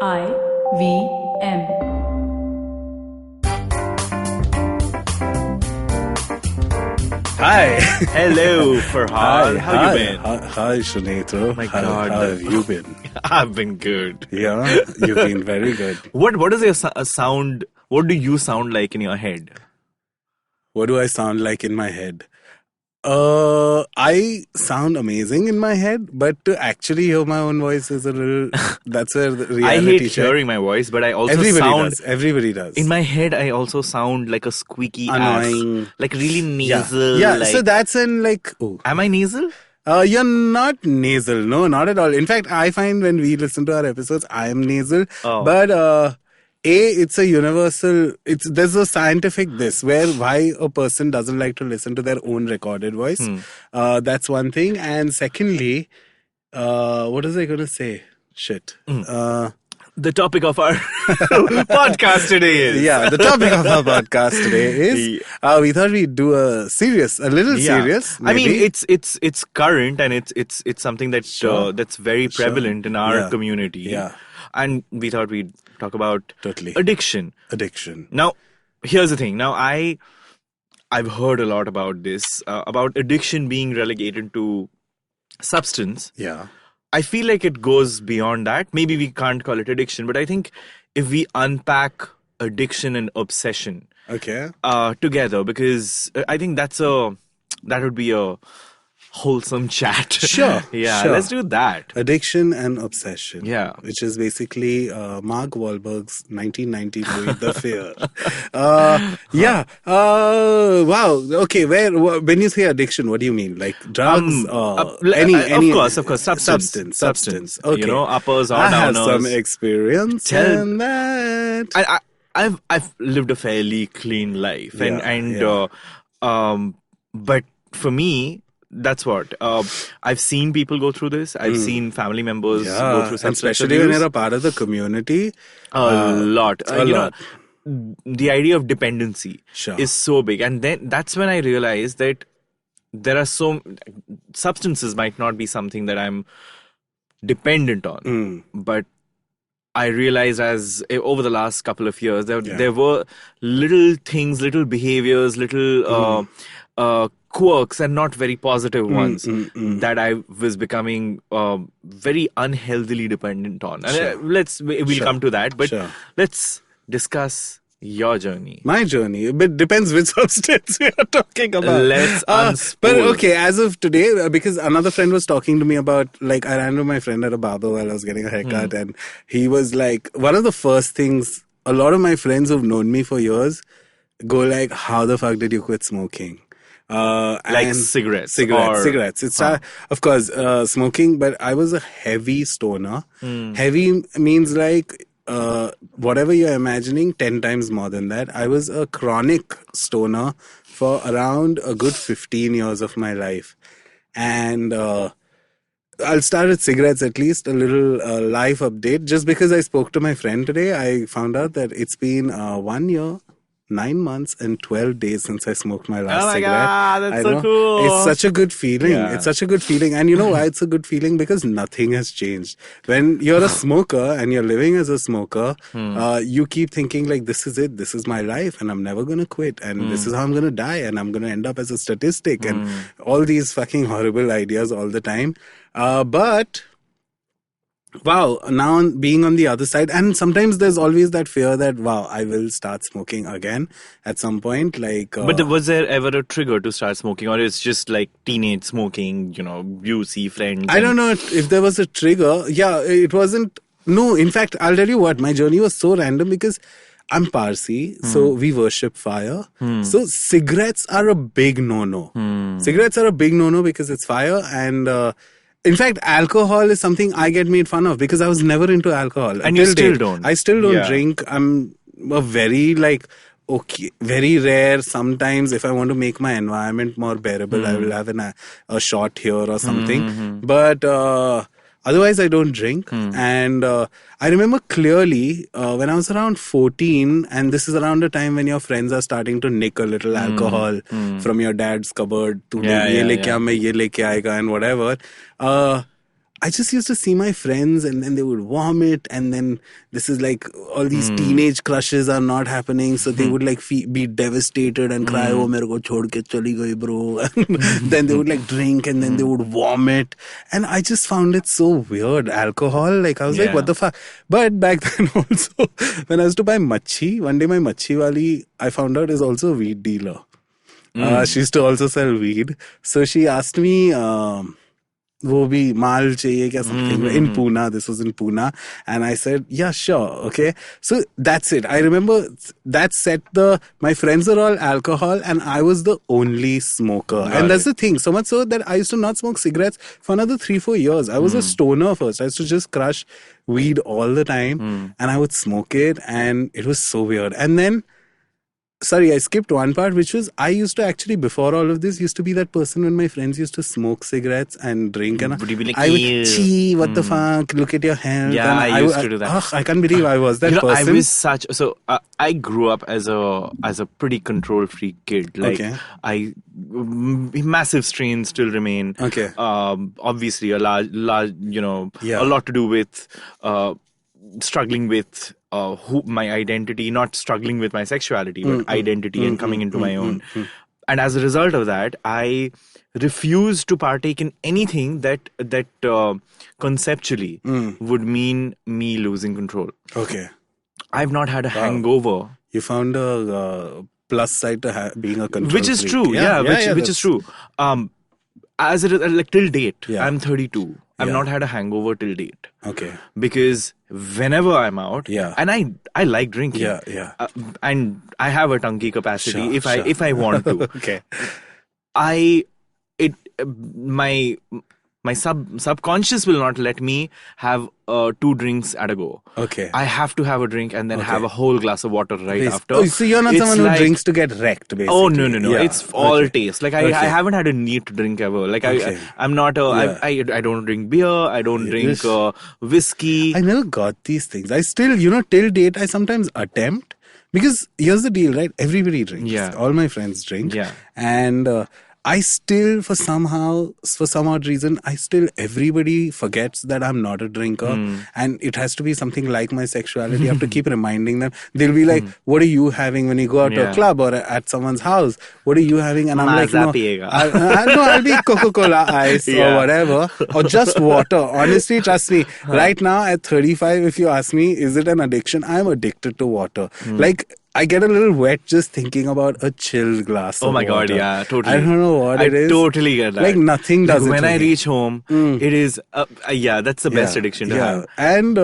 IVM. Hi. Hello, Farhad. How you been? Hi, Sunetro. My God. How have you been? I've been good. Yeah, you've been very good. What is your sound? What do you sound like in your head? What do I sound like in my head? I sound amazing in my head, but to actually hear my own voice is a little. That's a reality I hate check. hearing my voice, but I also Everybody does. in my head. I also sound like a squeaky Annoying. ass, like really nasal. Yeah. Like, So that's in like. Oh. am I nasal? You're not nasal. No, not at all. In fact, I find when we listen to our episodes, I am nasal. Oh. But it's a universal. There's a scientific why a person doesn't like to listen to their own recorded voice. That's one thing. And secondly, what was I going to say? Shit. The topic of our podcast today is The topic of our podcast today is we thought we'd do a little serious. I Maybe. mean, it's current and it's something that that's very prevalent in our community. Yeah. And we thought we'd talk about Totally. addiction. Now, here's the thing. Now, I've heard a lot about this, about addiction being relegated to substance. Yeah. I feel like it goes beyond that. Maybe we can't call it addiction, but I think if we unpack addiction and obsession Okay. together, because I think that would be a wholesome chat. Sure. Yeah, sure. let's do that. Addiction and obsession. Yeah. Which is basically Mark Wahlberg's 1990 movie, The Fear. Wow. Okay. When you say addiction, what do you mean? Like drugs or Of course. Substance. Okay. You know, uppers or I have downers. some experience in that. I've lived a fairly clean life, but for me, that's what I've seen people go through this. I've seen family members go through substance especially abuse. when you're a part of the community. A lot. A lot. The idea of dependency is so big, and then that's when I realized that there are substances might not be something that I'm dependent on, but I realized over the last couple of years there were little things, little behaviors, little quirks, and not very positive ones that I was becoming very unhealthily dependent on. And we'll come to that, but let's discuss your journey. My journey, but depends which substance we are talking about. Let's unspool. But okay, as of today, because another friend was talking to me about, like, I ran to my friend at a barber while I was getting a haircut, and he was like, one of the first things, a lot of my friends who've known me for years go like, how the fuck did you quit smoking? Like cigarettes. Cigarettes. It's of course smoking, but I was a heavy stoner. Heavy means like whatever you're imagining, 10 times more than that. I was a chronic stoner for around a good 15 years of my life. And I'll start with cigarettes, at least a little life update. Just because I spoke to my friend today, I found out that it's been 1 year, 9 months and 12 days since I smoked my last cigarette. God, that's so cool. It's such a good feeling. Yeah. It's such a good feeling. And you know why it's a good feeling? Because nothing has changed. When you're a smoker and you're living as a smoker, you keep thinking like, this is it. This is my life and I'm never going to quit. And this is how I'm going to die. And I'm going to end up as a statistic and all these fucking horrible ideas all the time. But wow, now being on the other side, and sometimes there's always that fear that, wow, I will start smoking again at some point. Like, but was there ever a trigger to start smoking, or it's just like teenage smoking, you see friends? I don't know if there was a trigger. Yeah, it wasn't. No, in fact, I'll tell you what, my journey was so random because I'm Parsi, so we worship fire. So cigarettes are a big no-no. Cigarettes are a big no-no because it's fire, and in fact, alcohol is something I get made fun of because I was never into alcohol. And you still don't? I still don't drink. I'm a very very rare. Sometimes if I want to make my environment more bearable, I will have a shot here or something. But otherwise, I don't drink. And I remember clearly when I was around 14, and this is around the time when your friends are starting to nick a little alcohol from your dad's cupboard. And whatever. I just used to see my friends and then they would vomit, and then this is like all these teenage crushes are not happening, so they would like be devastated and cry, oh mere ko chhod ke chali gayi bro. And then they would like drink and then they would vomit, and I just found it so weird. Alcohol, like I was like, what the fuck? But back then also, when I used to buy machi, one day my machi wali, I found out, is also a weed dealer. She used to also sell weed, so she asked me, वो भी माल चाहिए क्या, something in Pune. This was in Pune, and I said, yeah, sure, okay. So that's it. I remember that set my friends are all alcohol and I was the only smoker. And that's the thing, so much so that I used to not smoke cigarettes for another 3-4 years. I was a stoner first. I used to just crush weed all the time, and I would smoke it, and it was so weird. And then, sorry, I skipped one part, which was I used to actually, before all of this, used to be that person when my friends used to smoke cigarettes and drink, and would you be like, I would, gee, what the fuck, look at your health. Yeah, and I used to do that. I can't believe I was that person. I was I grew up as a pretty control freak kid. Like, massive strains still remain. Okay. Obviously a large, a lot to do with struggling with my identity, not struggling with my sexuality, but identity and coming into my own. And as a result of that, I refuse to partake in anything that conceptually would mean me losing control. Okay. I've not had a hangover. You found a plus side to being a control which is freak. True. Which is true. As like till date, I'm 32. I've not had a hangover till date. Okay. Because whenever I'm out, and I like drinking, and I have a tunky capacity if I want to. Okay. My subconscious will not let me have 2 drinks at a go. Okay. I have to have a drink and then have a whole glass of water after. Oh, so you're not someone who drinks to get wrecked, basically. Oh, no. Yeah. It's all taste. Like I haven't had a need to drink ever. Like I'm not I don't drink beer. I don't drink whiskey. I never got these things. I still, till date, I sometimes attempt. Because here's the deal, right? Everybody drinks. Yeah. All my friends drink. Yeah. And I still, for some odd reason, everybody forgets that I'm not a drinker. And it has to be something like my sexuality. I have to keep reminding them. They'll be like, what are you having when you go out to a club or at someone's house? What are you having? And I'm like, no, I'll be Coca-Cola ice or whatever. Or just water. Honestly, trust me. Right now at 35, if you ask me, is it an addiction? I'm addicted to water. Like, I get a little wet just thinking about a chilled glass of water. Oh my God, yeah, totally. I don't know what it is. I totally get that. Like nothing does it. When I reach home, it is, that's the best addiction to have. And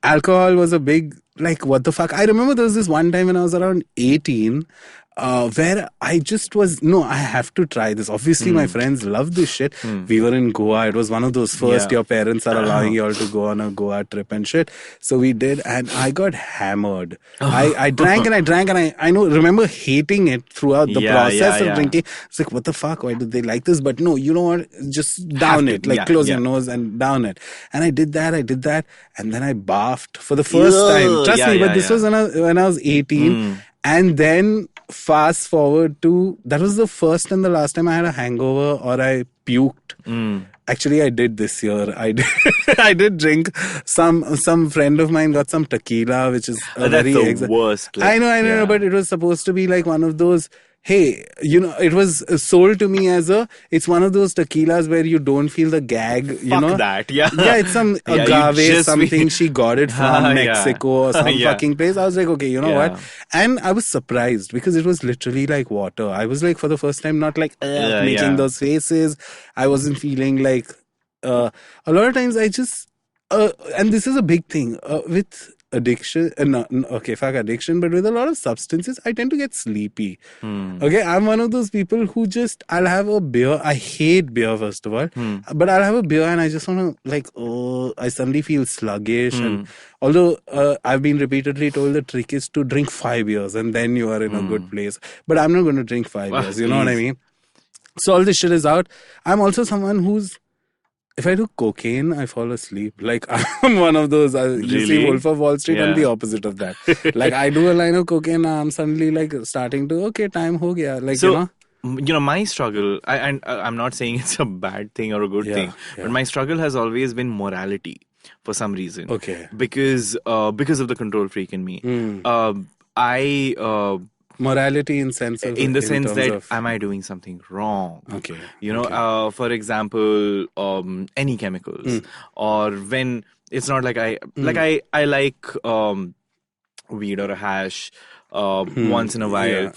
alcohol was a big, like, what the fuck. I remember there was this one time when I was around 18, where I just was, I have to try this. Obviously, my friends love this shit. We were in Goa. It was one of those first your parents are allowing you all to go on a Goa trip and shit. So we did, and I got hammered. I drank and I remember hating it throughout the process of drinking. It's like, what the fuck? Why did they like this? But no, you know what? Just down it. Like, close your nose and down it. And I did that. And then I barfed for the first time. Trust me, but this was when I was 18. And then fast forward to, that was the first and the last time I had a hangover or I puked. Actually, I did this year. I did drink. Some friend of mine got some tequila, which is that's the worst. Like, I know, but it was supposed to be like one of those. Hey, it was sold to me as it's one of those tequilas where you don't feel the gag, Fuck that, yeah. Yeah, it's some agave something. She got it from Mexico or some fucking place. I was like, okay, you know what? And I was surprised because it was literally like water. I was like, for the first time, not like making those faces. I wasn't feeling like, a lot of times I just, and this is a big thing, with addiction, fuck addiction, but with a lot of substances, I tend to get sleepy. Okay, I'm one of those people who I'll have a beer. I hate beer, first of all, but I'll have a beer and I just want to, I suddenly feel sluggish. And although I've been repeatedly told the trick is to drink 5 beers and then you are in a good place. But I'm not going to drink 5 beers, you know what I mean? So all this shit is out. I'm also someone who's, if I do cocaine, I fall asleep. Like, I'm one of those. You see Wolf of Wall Street, I'm the opposite of that. Like, I do a line of cocaine, I'm suddenly like starting to, okay, time ho gaya. Like, so, my struggle, I'm not saying it's a bad thing or a good thing, but my struggle has always been morality for some reason. Okay. Because of the control freak in me. Morality in the sense that am I doing something wrong? Okay. For example, any chemicals, or when it's not like I like weed or a hash once in a while.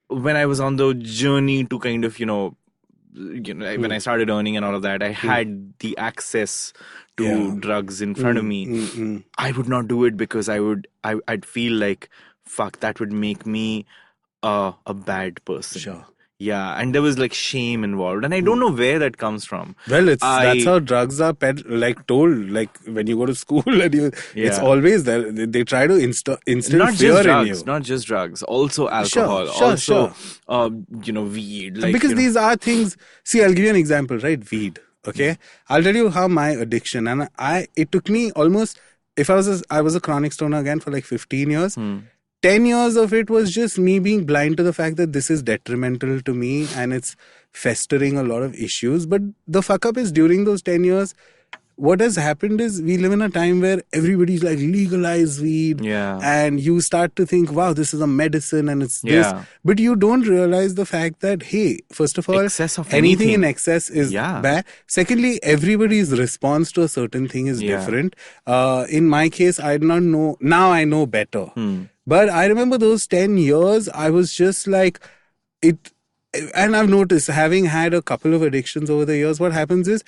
When I was on the journey to kind of when I started earning and all of that, I had the access to drugs in front of me. I would not do it because I'd feel like, fuck, that would make me a bad person. Sure. Yeah, and there was like shame involved, and I don't know where that comes from. Well, that's how drugs are told. Like when you go to school, and it's always there. They try to instill fear in you. Not just drugs, also alcohol, weed. Because these are things. See, I'll give you an example. Right, weed. Okay, I'll tell you how my addiction, and it took me almost. I was a chronic stoner again for like 15 years. 10 years of it was just me being blind to the fact that this is detrimental to me and it's festering a lot of issues. But the fuck up is during those 10 years, what has happened is we live in a time where everybody's like legalize weed. Yeah. And you start to think, wow, this is a medicine and it's this. But you don't realize the fact that, hey, first of all, anything in excess is bad. Secondly, everybody's response to a certain thing is different. In my case, I did not know. Now I know better. But I remember those 10 years, I was just like, and I've noticed, having had a couple of addictions over the years, what happens is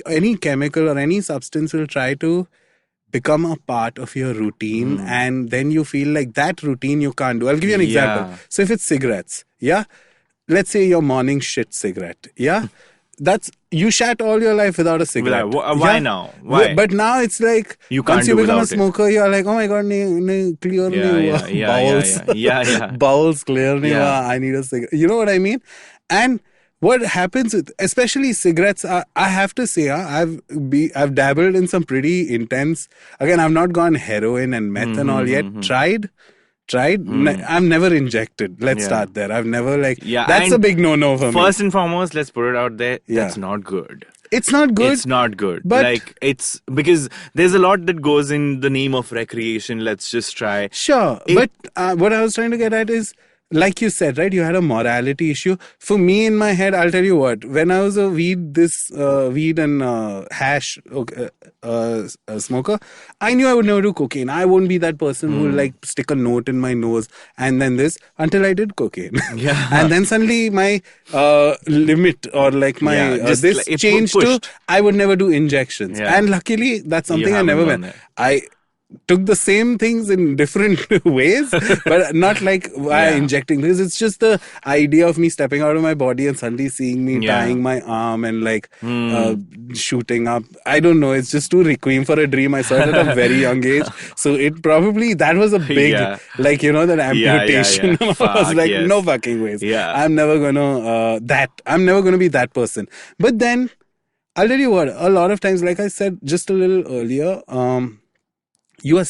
any chemical or any substance will try to become a part of your routine. And then you feel like that routine you can't do. I'll give you an example. So if it's cigarettes, let's say your morning shit cigarette, you shat all your life without a cigarette. Why now? Why? But now it's like, once you become a smoker, you're like, oh my god, clear bowels clear. I need a cigarette. You know what I mean? And what happens with, especially cigarettes, I have to say, I've dabbled in some pretty intense. Again, I've not gone heroin and meth and all yet. Tried. I've never injected. Let's start there. I've never that's a big no-no for me. First and foremost, let's put it out there. That's not good. It's not good. It's not good. But it's because there's a lot that goes in the name of recreation. Let's just try. Sure. But what I was trying to get at is, like you said, right, you had a morality issue. For me, in my head, I'll tell you what, when I was a weed and hash smoker, I knew I would never do cocaine. I won't be that person who will stick a note in my nose and then this, until I did cocaine. And then suddenly my limit or this changed to, I would never do injections. And luckily, that's something I never went. I took the same things in different ways, but not injecting, because it's just the idea of me stepping out of my body and suddenly seeing me tying my arm and shooting up. I don't know. It's just too requiem for a dream. I saw it at a very young age. So it probably, that was a big, that amputation. I was like, no fucking ways. I'm never gonna, I'm never gonna be that person. But then, I'll tell you what, a lot of times, like I said just a little earlier, you are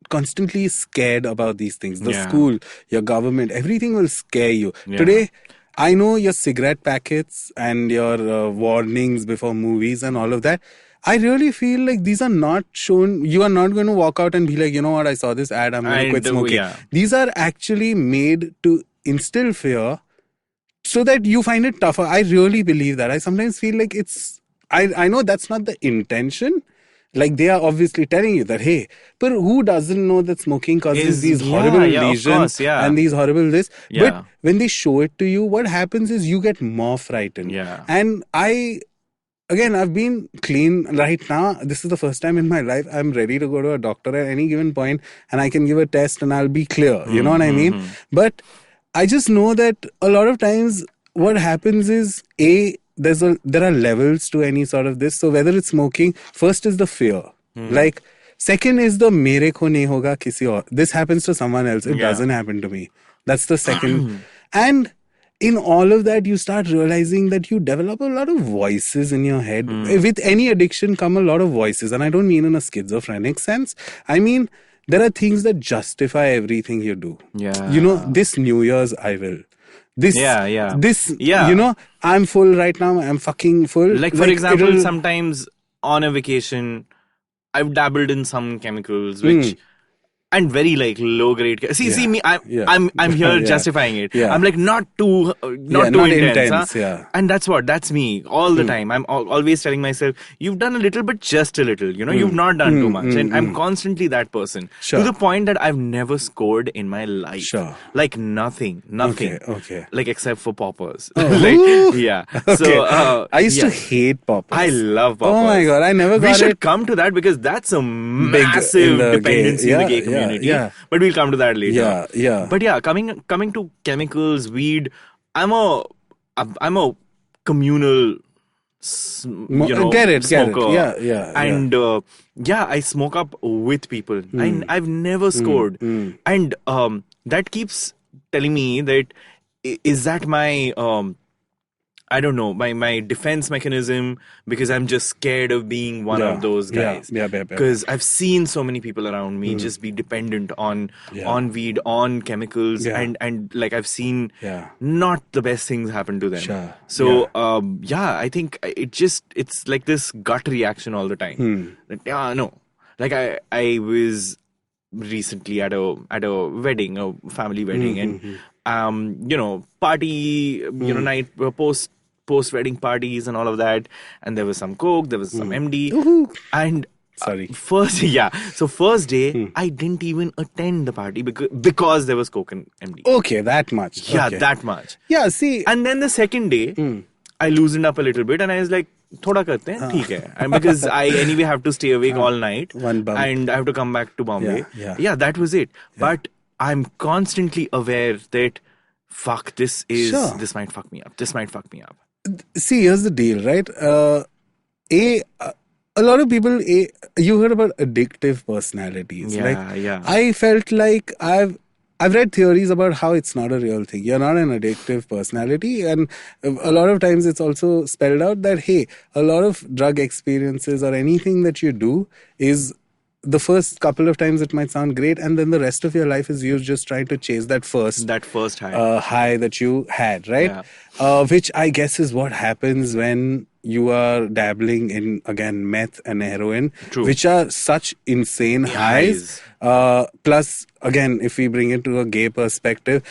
constantly scared about these things. The school, your government, everything will scare you. Today, I know your cigarette packets and your warnings before movies and all of that. I really feel like these are not shown. You are not going to walk out and be like, you know what, I saw this ad, I'm going to quit smoking. These are actually made to instill fear so that you find it tougher. I really believe that. I sometimes feel like I know that's not the intention. Like, they are obviously telling you that, hey, but who doesn't know that smoking causes these horrible lesions and these horrible this? But when they show it to you, what happens is you get more frightened. And I've been clean right now. This is the first time in my life I'm ready to go to a doctor at any given point and I can give a test and I'll be clear. You know what I mean? But I just know that a lot of times what happens is, there are levels to any sort of this. So whether it's smoking, first is the fear. Second is the mere ko nahi hoga kisi aur. This happens to someone else. It doesn't happen to me. That's the second. And in all of that, you start realizing that you develop a lot of voices in your head. With any addiction come a lot of voices. And I don't mean in a schizophrenic sense. I mean, there are things that justify everything you do. This New Year's, I will. This, you know, I'm full right now. I'm fucking full. Like for example, sometimes on a vacation, I've dabbled in some chemicals, which and very like low grade. See me. I'm here justifying it. I'm like not too intense. And that's me all the time. I'm always telling myself, you've done a little, but just a little. You know, you've not done too much. And I'm constantly that person to the point that I've never scored in my life. Like nothing. Okay. Like except for poppers. Okay. So I used to hate poppers. I love poppers. Oh my god, I never got it. We should come to that because that's a massive dependency in the gay community. But we'll come to that later. But coming to chemicals, weed, I'm a communal smoker. Get it. And I smoke up with people. I've never scored. And that keeps telling me that is that my I don't know, my defense mechanism, because I'm just scared of being one of those guys. Because I've seen so many people around me just be dependent on weed, on chemicals, and like I've seen not the best things happen to them. So I think it's like this gut reaction all the time. Like I was recently at a wedding, a family wedding, and party, night post wedding parties and all of that, and there was some coke, there was some MD, and first day I didn't even attend the party because there was coke and MD. Okay, that much. That much. See, and then the second day I loosened up a little bit and I was like, thoda karte hain, theek hai. And because I anyway have to stay awake all night and I have to come back to Bombay. That was it. But I'm constantly aware that fuck, this might fuck me up. This might fuck me up. See, here's the deal, right? A lot of people, you heard about addictive personalities. I felt like I've read theories about how it's not a real thing. You're not an addictive personality. And a lot of times it's also spelled out that, hey, a lot of drug experiences or anything that you do is the first couple of times it might sound great, and then the rest of your life is you just trying to chase that first high that you had, right? Which I guess is what happens when you are dabbling in, again, meth and heroin, which are such insane highs. Plus, again, if we bring it to a gay perspective,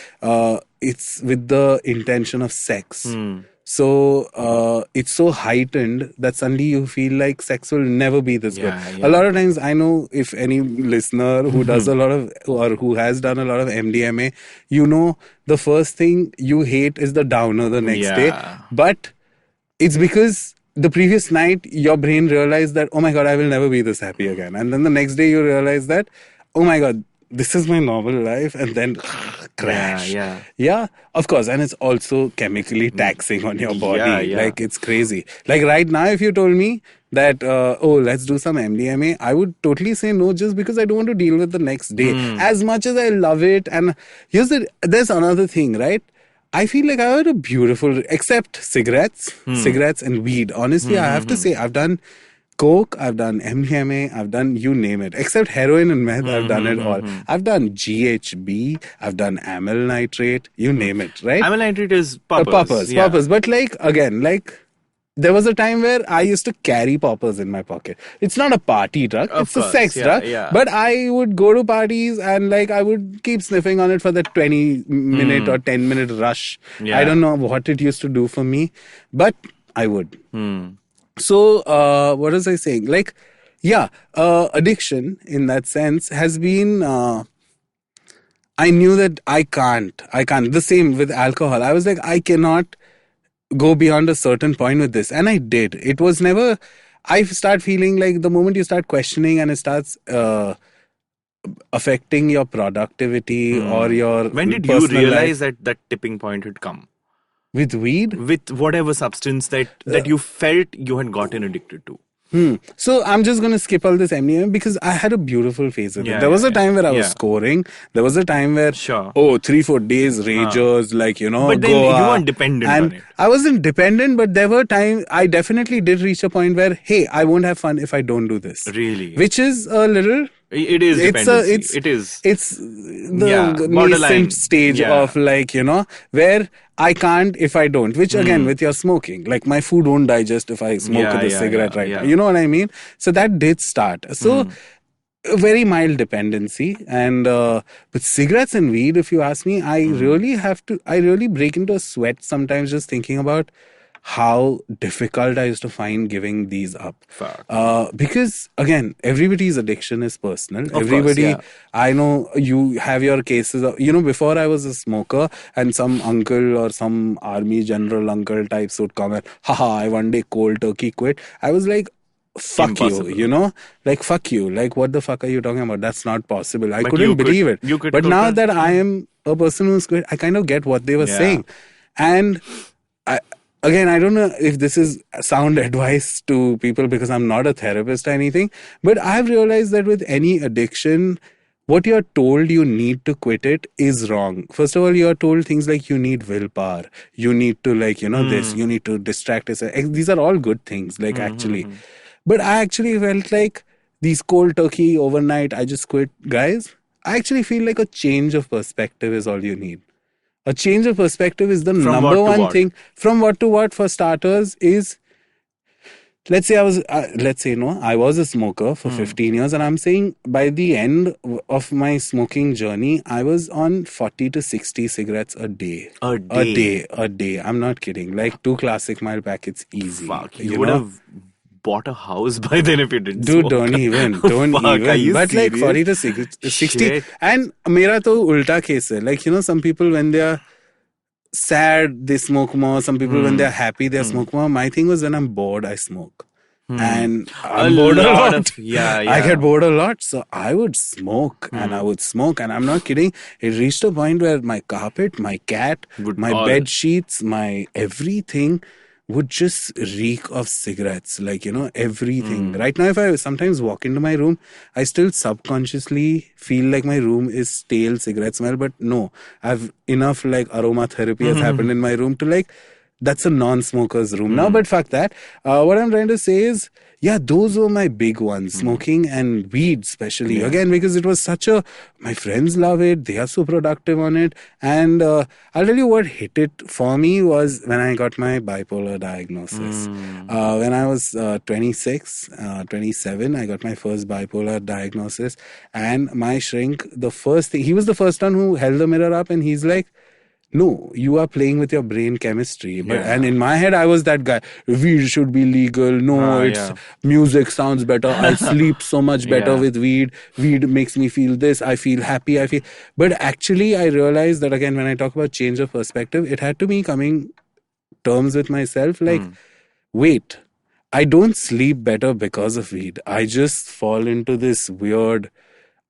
it's with the intention of sex. So it's so heightened that suddenly you feel like sex will never be this good. A lot of times, I know if any listener who does a lot of, or who has done a lot of MDMA, the first thing you hate is the downer the next day. But it's because the previous night your brain realized that, oh my god, I will never be this happy again. And then the next day you realize that, oh my god, this is my normal life, and then crash. Of course. And it's also chemically taxing on your body. Like, it's crazy. Like right now, if you told me that, let's do some MDMA, I would totally say no, just because I don't want to deal with the next day. As much as I love it. And there's another thing, right? I feel like I had a beautiful, except cigarettes and weed. Honestly, I have to say, I've done coke, I've done MDMA, I've done you name it. Except heroin and meth, I've done it all. I've done GHB, I've done amyl nitrate, you name it, right? Amyl nitrate is poppers. Poppers. But there was a time where I used to carry poppers in my pocket. It's not a party drug, it's a sex drug. But I would go to parties and I would keep sniffing on it for the 20-minute or 10-minute rush. I don't know what it used to do for me, but I would. So, what was I saying? Addiction in that sense has been, I knew that I can't. The same with alcohol. I was like, I cannot go beyond a certain point with this. And I did. It was never, I start feeling like the moment you start questioning and it starts affecting your productivity or your When did you realize that tipping point had come? With weed? With whatever substance that you felt you had gotten addicted to. So I'm just going to skip all this MDMA because I had a beautiful phase with it. There was a time where I was scoring. There was a time where, 3-4 days, ragers, But then you weren't dependent on it. I wasn't dependent, but there were times I definitely did reach a point where, hey, I won't have fun if I don't do this. Really? Which is a little It is dependency. It's the nascent stage of like, where I can't if I don't, which again with your smoking, like my food won't digest if I smoke a cigarette now. You know what I mean? So that did start. So a very mild dependency. And with cigarettes and weed, if you ask me, I really break into a sweat sometimes just thinking about how difficult I used to find giving these up. Because again, everybody's addiction is personal. I know you have your cases of, before I was a smoker and some uncle or some army general uncle types would come and, I one day cold turkey quit. I was like, fuck Impossible. you, like fuck you, like what the fuck are you talking about? That's not possible. I couldn't believe it. But now that I am a person who's quit, I kind of get what they were saying. And again, I don't know if this is sound advice to people because I'm not a therapist or anything, but I've realized that with any addiction, what you're told you need to quit it is wrong. First of all, you're told things like you need willpower, you need to like, this, you need to distract yourself. These are all good things, like actually. But I actually felt like these cold turkey overnight, I just quit. Guys, I actually feel like a change of perspective is all you need. A change of perspective is the number one thing. From what to what, for starters, is let's say I was a smoker for 15 years, and I'm saying by the end of my smoking journey, I was on 40 to 60 cigarettes a day. A day. I'm not kidding. Like 2 classic mile packets easy. Fuck, you would have bought a house by then if you didn't Dude, smoke. don't even. But serious? like 40 to 60. Shit. And mera to ulta case hai. Like, some people when they are sad, they smoke more. Some people when they're happy, they smoke more. My thing was when I'm bored, I smoke. And I'm bored a lot. I get bored a lot. So I would smoke and I would smoke. And I'm not kidding. It reached a point where my carpet, my cat, my bed sheets, my everything would just reek of cigarettes, like, everything. Right now, if I sometimes walk into my room, I still subconsciously feel like my room is stale cigarette smell, but no, I've enough like aromatherapy has happened in my room to like, that's a non-smoker's room now, but fuck that. What I'm trying to say is, those were my big ones, smoking and weed especially. Again, because it was my friends love it, they are so productive on it. And I'll tell you what hit it for me was when I got my bipolar diagnosis. When I was 26, 27, I got my first bipolar diagnosis. And my shrink, he was the first one who held the mirror up and he's like, no, you are playing with your brain chemistry. And in my head, I was that guy. Weed should be legal. No, music sounds better. I sleep so much better with weed. Weed makes me feel this. I feel happy. But actually, I realized that again, when I talk about change of perspective, it had to be coming terms with myself. Like, wait, I don't sleep better because of weed. I just fall into this weird...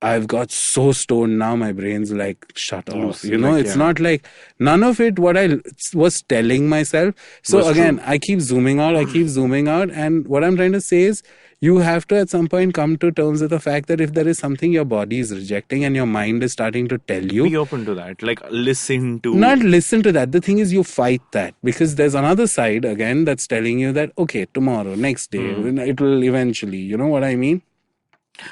I've got so stoned now, my brain's like shut off. It's not like none of it what I was telling myself. So again, true. I keep zooming out. And what I'm trying to say is you have to at some point come to terms with the fact that if there is something your body is rejecting and your mind is starting to tell you. Be open to that. Like listen to. Not listen to that. The thing is you fight that because there's another side again that's telling you that, okay, tomorrow, next day, it will eventually, you know what I mean?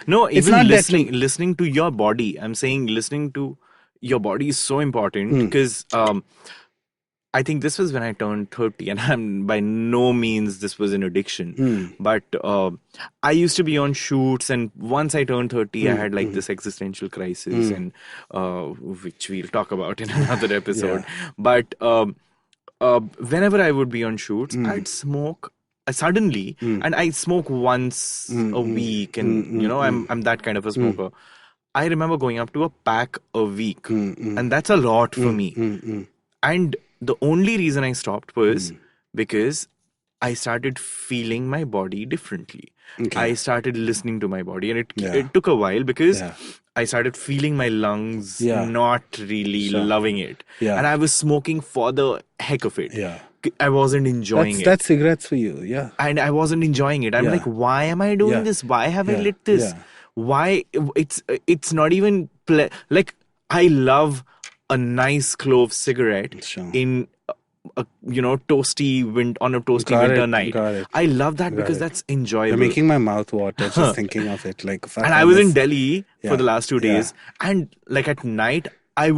No, even listening to your body. I'm saying listening to your body is so important because I think this was when I turned 30 and by no means this was an addiction. But I used to be on shoots and once I turned 30, I had like this existential crisis and which we'll talk about in another episode. But whenever I would be on shoots, I'd smoke. Suddenly, and I smoke once a week, and I'm that kind of a smoker. I remember going up to a pack a week, and that's a lot for me. And the only reason I stopped was because I started feeling my body differently. Okay. I started listening to my body, and it took a while because I started feeling my lungs not really loving it, and I was smoking for the heck of it. I wasn't enjoying it. That's cigarettes for you, and I wasn't enjoying it. I'm like, why am I doing this? Why have I lit this? Why? It's not even like I love a nice clove cigarette in a toasty winter night. I love that because that's enjoyable. You're making my mouth water just thinking of it. Like, and I was in Delhi for the last 2 days, and like at night, I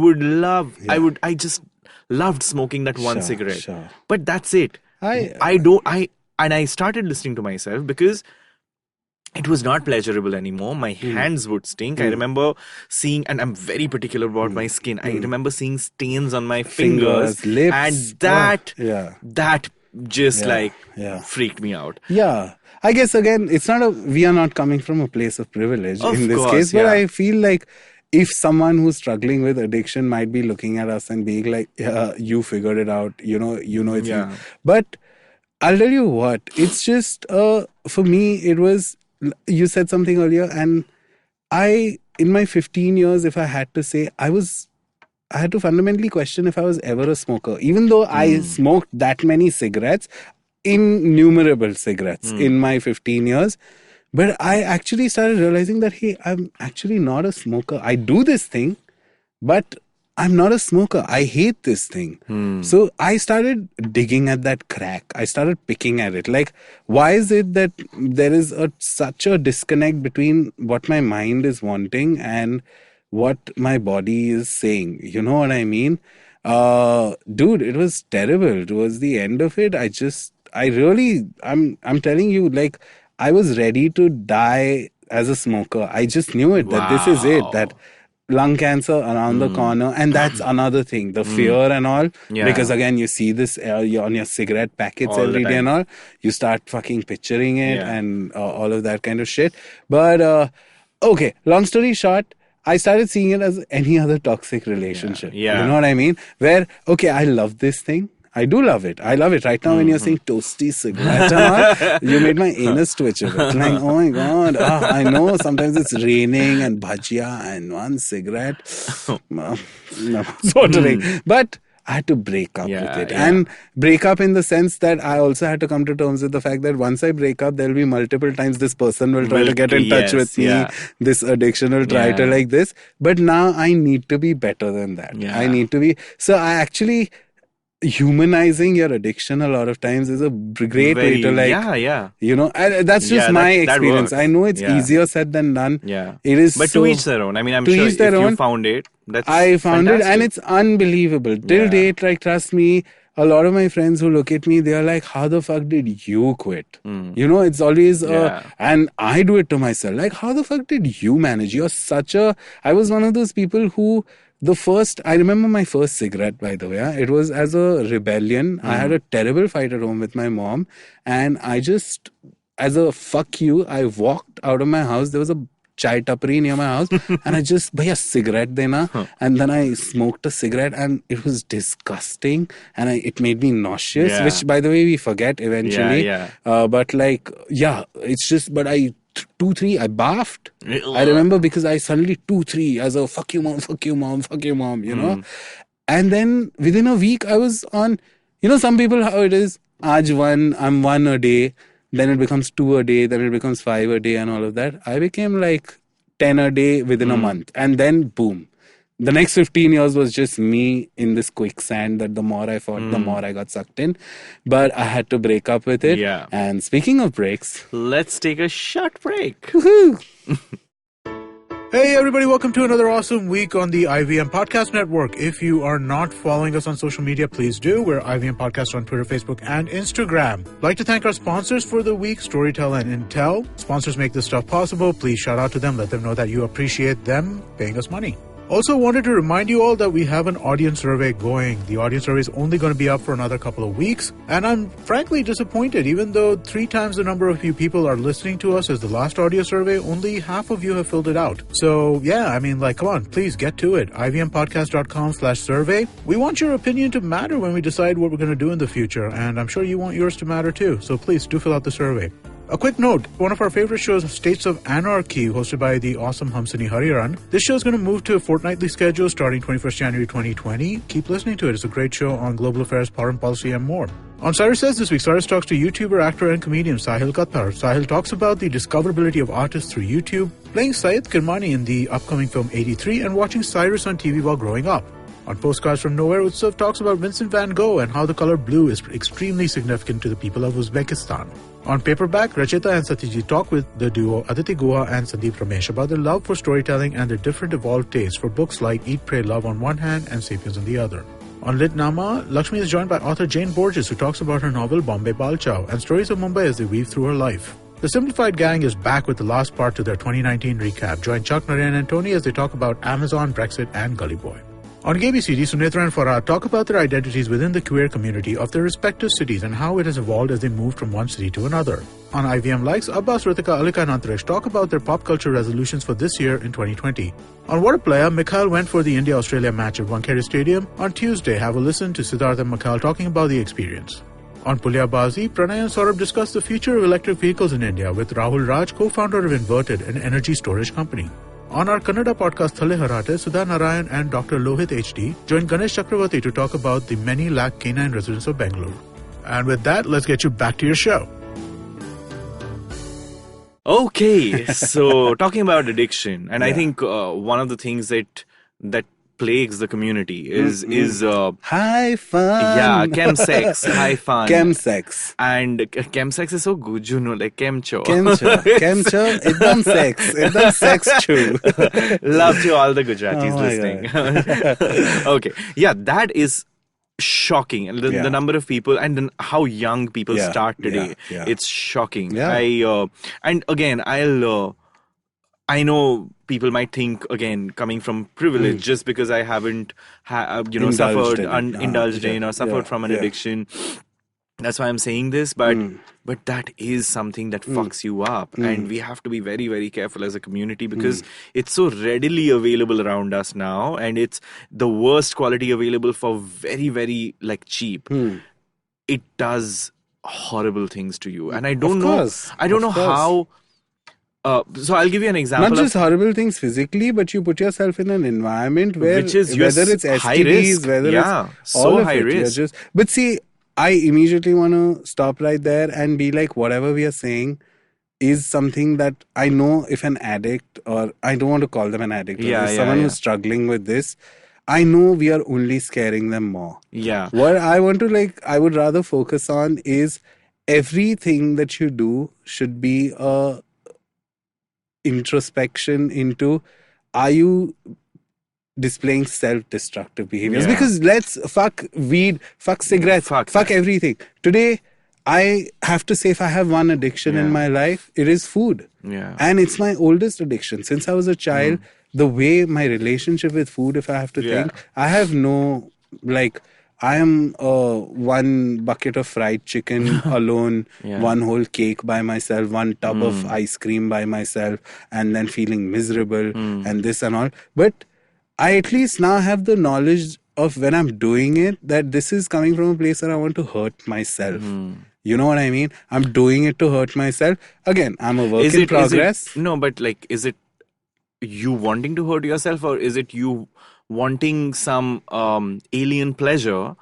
just loved smoking that one cigarette. Sure. But that's it. I started listening to myself because it was not pleasurable anymore. My hands would stink. I remember seeing, and I'm very particular about my skin. I remember seeing stains on my fingers, lips, and that just freaked me out. Yeah. I guess again, we are not coming from a place of privilege in this case, but I feel like if someone who's struggling with addiction might be looking at us and being like, yeah, you figured it out, you know it's you. But I'll tell you what, it's just, for me, it was, you said something earlier, and in my 15 years, if I had to say, I had to fundamentally question if I was ever a smoker. Even though I smoked that many cigarettes, innumerable cigarettes in my 15 years. But I actually started realizing that, hey, I'm actually not a smoker. I do this thing, but I'm not a smoker. I hate this thing. So I started digging at that crack. I started picking at it. Like, why is it that there is such a disconnect between what my mind is wanting and what my body is saying? You know what I mean? Dude, it was terrible. Towards the end of it, I'm telling you, like, I was ready to die as a smoker. I just knew it, that this is it, that lung cancer around the corner. And that's another thing, the fear and all. Yeah. Because again, you see this on your cigarette packets all every day and all. You start fucking picturing it and all of that kind of shit. But, okay, long story short, I started seeing it as any other toxic relationship. You know what I mean? Where, okay, I love this thing. I do love it. I love it. Right now when you're saying toasty cigarette, you made my anus twitch a bit. Like, oh my God. I know sometimes it's raining and bhajia and one cigarette. Watering. But I had to break up with it. And break up in the sense that I also had to come to terms with the fact that once I break up, there will be multiple times this person will try to get in touch with me. This addiction will try to like this. But now I need to be better than that. I need to be. So I actually... humanizing your addiction a lot of times is a great way to that's just my experience. I know it's easier said than done. It is, but to each their own. I mean, I'm sure if you found it, I found it, and it's unbelievable till date. Like, trust me, a lot of my friends who look at me, they are like, how the fuck did you quit? It's always and I do it to myself, like, how the fuck did you manage? I was one of those people who, I remember my first cigarette, by the way. It was as a rebellion. I had a terrible fight at home with my mom. And I just, as a fuck you, I walked out of my house. There was a chai tapri near my house. And I just, bhaiya, cigarette dena. And then I smoked a cigarette and it was disgusting. And it made me nauseous, which, by the way, we forget eventually. But like, it's just, but I 2-3, I baffed. I remember because I suddenly 2-3 as a fuck you mom, you know. And then within a week I was on, some people how it is, I'm 1 a day, then it becomes 2 a day, then it becomes 5 a day and all of that. I became like 10 a day within a month, and then boom. The next 15 years was just me in this quicksand that the more I fought, the more I got sucked in. But I had to break up with it. And speaking of breaks, let's take a short break. Hey everybody, welcome to another awesome week on the IVM Podcast Network. If you are not following us on social media, please do. We're IVM Podcast on Twitter, Facebook, and Instagram. I'd like to thank our sponsors for the week, Storytel and Intel. Sponsors make this stuff possible. Please shout out to them. Let them know that you appreciate them paying us money. Also wanted to remind you all that we have an audience survey going. The audience survey is only going to be up for another couple of weeks. And I'm frankly disappointed. Even though 3 times the number of you people are listening to us as the last audio survey, only half of you have filled it out. So yeah, I mean, like, come on, please get to it. ivmpodcast.com/survey. We want your opinion to matter when we decide what we're going to do in the future. And I'm sure you want yours to matter too. So please do fill out the survey. A quick note, one of our favorite shows, States of Anarchy, hosted by the awesome Hamsini Hariharan. This show is going to move to a fortnightly schedule starting 21st January 2020. Keep listening to it. It's a great show on global affairs, foreign policy, and more. On Cyrus Says this week, Cyrus talks to YouTuber, actor, and comedian Sahil Kathar. Sahil talks about the discoverability of artists through YouTube, playing Syed Kirmani in the upcoming film 83, and watching Cyrus on TV while growing up. On Postcards from Nowhere, Utsav talks about Vincent van Gogh and how the color blue is extremely significant to the people of Uzbekistan. On Paperback, Rachita and Satyajit talk with the duo Aditi Guha and Sandeep Ramesh about their love for storytelling and their different evolved tastes for books like Eat, Pray, Love on one hand and Sapiens on the other. On Litnama, Lakshmi is joined by author Jane Borges, who talks about her novel Bombay Balchao and stories of Mumbai as they weave through her life. The Simplified Gang is back with the last part to their 2019 recap. Join Chuck, Narayan and Tony as they talk about Amazon, Brexit and Gully Boy. On GAYBCD, Sunetro and Farhad talk about their identities within the queer community of their respective cities and how it has evolved as they moved from one city to another. On IVM Likes, Abbas, Ritika, Alika and Antarish talk about their pop culture resolutions for this year in 2020. On What a Player, Mikhail went for the India-Australia match at Wankhede Stadium. On Tuesday, have a listen to Siddharth and Mikhail talking about the experience. On Pulya Bazi, Pranay and Saurabh discuss the future of electric vehicles in India with Rahul Raj, co-founder of Inverted, an energy storage company. On our Kannada podcast Thale Harate, Sudha Narayan and Dr. Lohit HD join Ganesh Chakravarti to talk about the many lakh canine residents of Bangalore. And with that, let's get you back to your show. Okay, so talking about addiction, and I think one of the things that plagues the community is high fun. Yeah, chemsex, high fun. Chemsex. And chemsex is so good, you know, like chemcho. Chemcho, ekdam sex true. Love to all the Gujaratis listening. Okay, yeah, that is shocking. And the number of people and then how young people start today, it's shocking. Yeah. And again, I know people might think, again, coming from privilege, just because I haven't, suffered, indulged in or suffered from an addiction. That's why I'm saying this, but that is something that fucks you up. And we have to be very, very careful as a community because it's so readily available around us now. And it's the worst quality available for very, very cheap. It does horrible things to you. And I don't know how... so I'll give you an example. Not just horrible things physically, but you put yourself in an environment where whether it's STDs, whether it's all of high it. risk. But see, I immediately want to stop right there and be like, whatever we are saying is something that I know if an addict, or I don't want to call them an addict, someone who's struggling with this, I know we are only scaring them more. Yeah. What I would rather focus on is everything that you do should be a introspection into, are you displaying self-destructive behaviors? Because let's fuck weed, fuck cigarettes, fuck everything. Today, I have to say, if I have one addiction in my life, it is food. Yeah. And it's my oldest addiction. Since I was a child, the way my relationship with food, if I have to think, I have no, I am one bucket of fried chicken alone, one whole cake by myself, one tub of ice cream by myself, and then feeling miserable and this and all. But I at least now have the knowledge of when I'm doing it, that this is coming from a place where I want to hurt myself. You know what I mean? I'm doing it to hurt myself. Again, I'm a work in progress. Is it you wanting to hurt yourself, or is it you wanting some alien pleasure,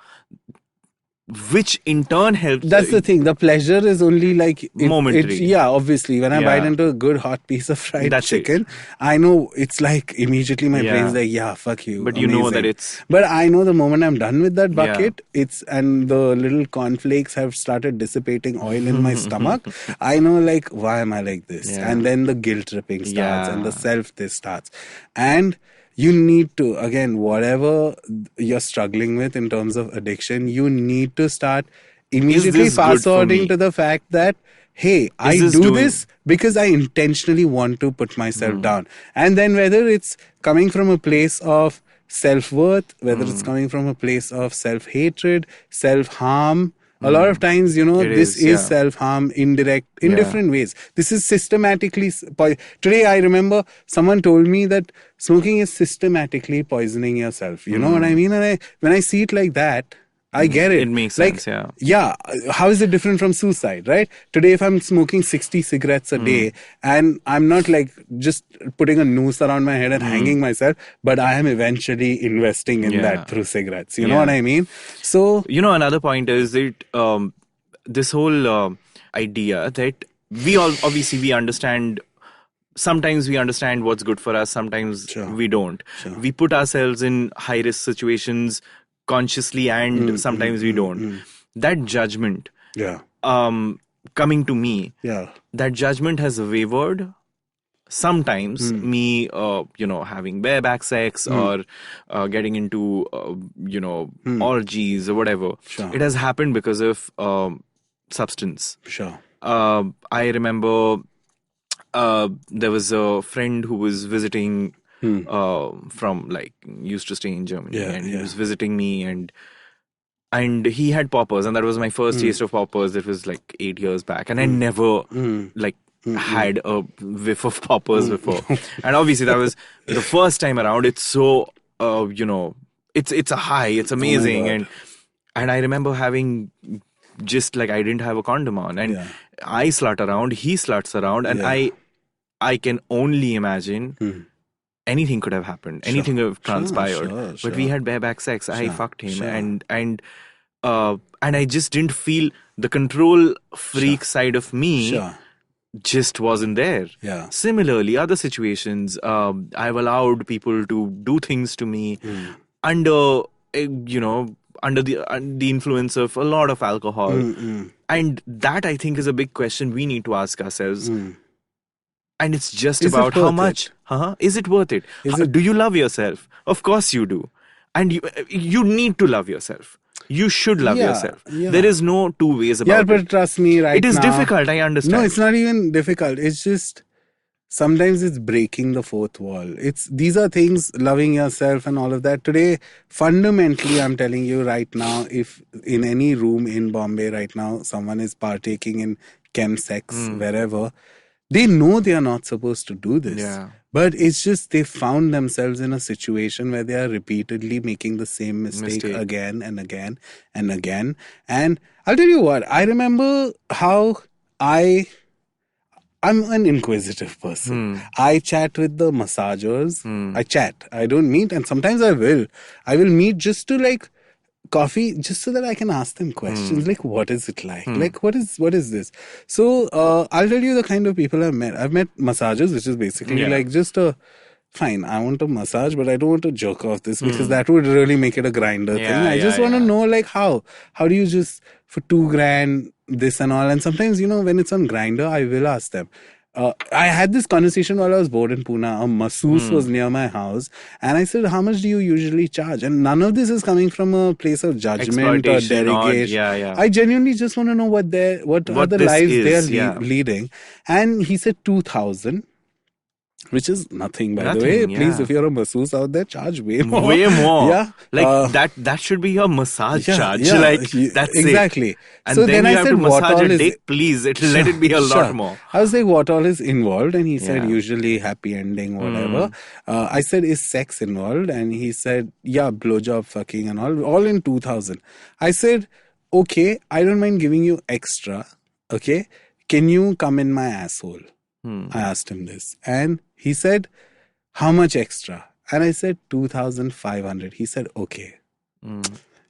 which in turn helps? That's the thing. The pleasure is only momentary. Obviously. When I bite into a good hot piece of fried chicken, I know it's immediately my brain's fuck you. But amazing. You know that it's... But I know the moment I'm done with that bucket, and the little cornflakes have started dissipating oil in my stomach, I know why am I like this? Yeah. And then the guilt tripping starts and the self-this starts. And you need to, again, whatever you're struggling with in terms of addiction, you need to start immediately fast-forwarding to the fact that, hey, I do this because I intentionally want to put myself down. And then whether it's coming from a place of self-worth, whether it's coming from a place of self-hatred, self-harm, a lot of times, this is self-harm, in different ways. This is systematically... Today, I remember someone told me that smoking is systematically poisoning yourself. You know what I mean? And when I see it like that, I get it. It makes sense, Yeah. How is it different from suicide, right? Today, if I'm smoking 60 cigarettes a day and I'm not just putting a noose around my head and hanging myself, but I am eventually investing in that through cigarettes. You know what I mean? So... another point is that this whole idea that we all, obviously, we understand sometimes we understand what's good for us, sometimes we don't. We put ourselves in high risk situations consciously, and sometimes we don't. That judgment, coming to me, that judgment has wavered. Sometimes me, having bareback sex or getting into, orgies or whatever. It has happened because of substance. I remember there was a friend who was visiting from, used to stay in Germany, and he was visiting me, and he had poppers, and that was my first taste of poppers. It was 8 years back, and I never had a whiff of poppers before. And obviously that was the first time around. It's so it's a high, it's amazing. And I remember having just I didn't have a condom on, and I slut around, he sluts around, and I can only imagine anything could have happened, anything could have transpired. But we had bareback sex. I fucked him, and I just didn't feel the control freak side of me. Just wasn't there. Similarly, other situations, I've allowed people to do things to me under the influence of a lot of alcohol. And that, I think, is a big question we need to ask ourselves. And it's just about how much. Is it worth it? Do you love yourself? Of course you do. And you need to love yourself. You should love yourself. There is no two ways about it. Yeah, but trust me, right now... It is difficult, I understand. No, it's not even difficult. It's just... Sometimes it's breaking the fourth wall. These are things, loving yourself and all of that. Today, fundamentally, I'm telling you right now, if in any room in Bombay right now, someone is partaking in chemsex, wherever, they know they are not supposed to do this. But it's just they found themselves in a situation where they are repeatedly making the same mistake again and again and again. And I'll tell you what, I remember how I'm an inquisitive person. I chat with the massagers. I chat. I don't meet, and sometimes I will. I will meet just to coffee, just so that I can ask them questions what is it like? What is this? So I'll tell you the kind of people I've met. I've met massagers, which is basically just a fine, I want a massage, but I don't want to jerk off this because that would really make it a grinder thing. I just want to know how do you just for $2,000 this and all. And sometimes when it's on Grinder, I will ask them. I had this conversation while I was bored in Pune. A masseuse was near my house, and I said, "How much do you usually charge?" And none of this is coming from a place of judgment or derogation. I genuinely just want to know what are the lives they're leading. And he said 2,000. Which is nothing, by the way. Please, if you're a masseuse out there, charge way more. Way more. That should be your massage charge. That's exactly. It. And so then I you said, have to massage a dick, is... please. Let it be a lot more. I was like, what all is involved? And he said, usually happy ending, whatever. I said, is sex involved? And he said, yeah, blowjob, fucking and all in 2,000. I said, okay, I don't mind giving you extra. Okay. Can you come in my asshole? I asked him this. And he said, how much extra? And I said, 2,500. He said, okay.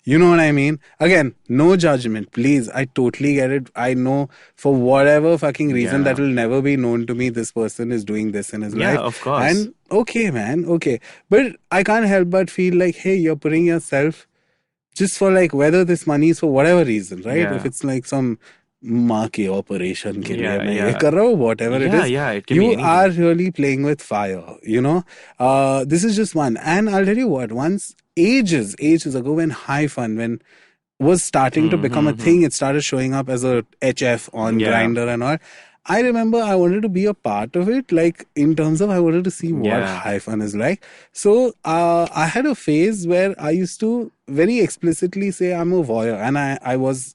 You know what I mean? Again, no judgment, please. I totally get it. I know for whatever fucking reason that will never be known to me, this person is doing this in his life. Yeah, of course. And okay, man, okay. But I can't help but feel like, hey, you're putting yourself just for whether this money is for whatever reason, right? If it's some market operation ke liye main ye kar raha hu, whatever it is, it can be anything. Are really playing with fire, this is just one. And I'll tell you what, once ages ago, when High Fun was starting to become a thing, it started showing up as a HF on Grindr and all. I remember I wanted to be a part of it, in terms of I wanted to see what High Fun is like. So I had a phase where I used to very explicitly say I'm a voyeur, and I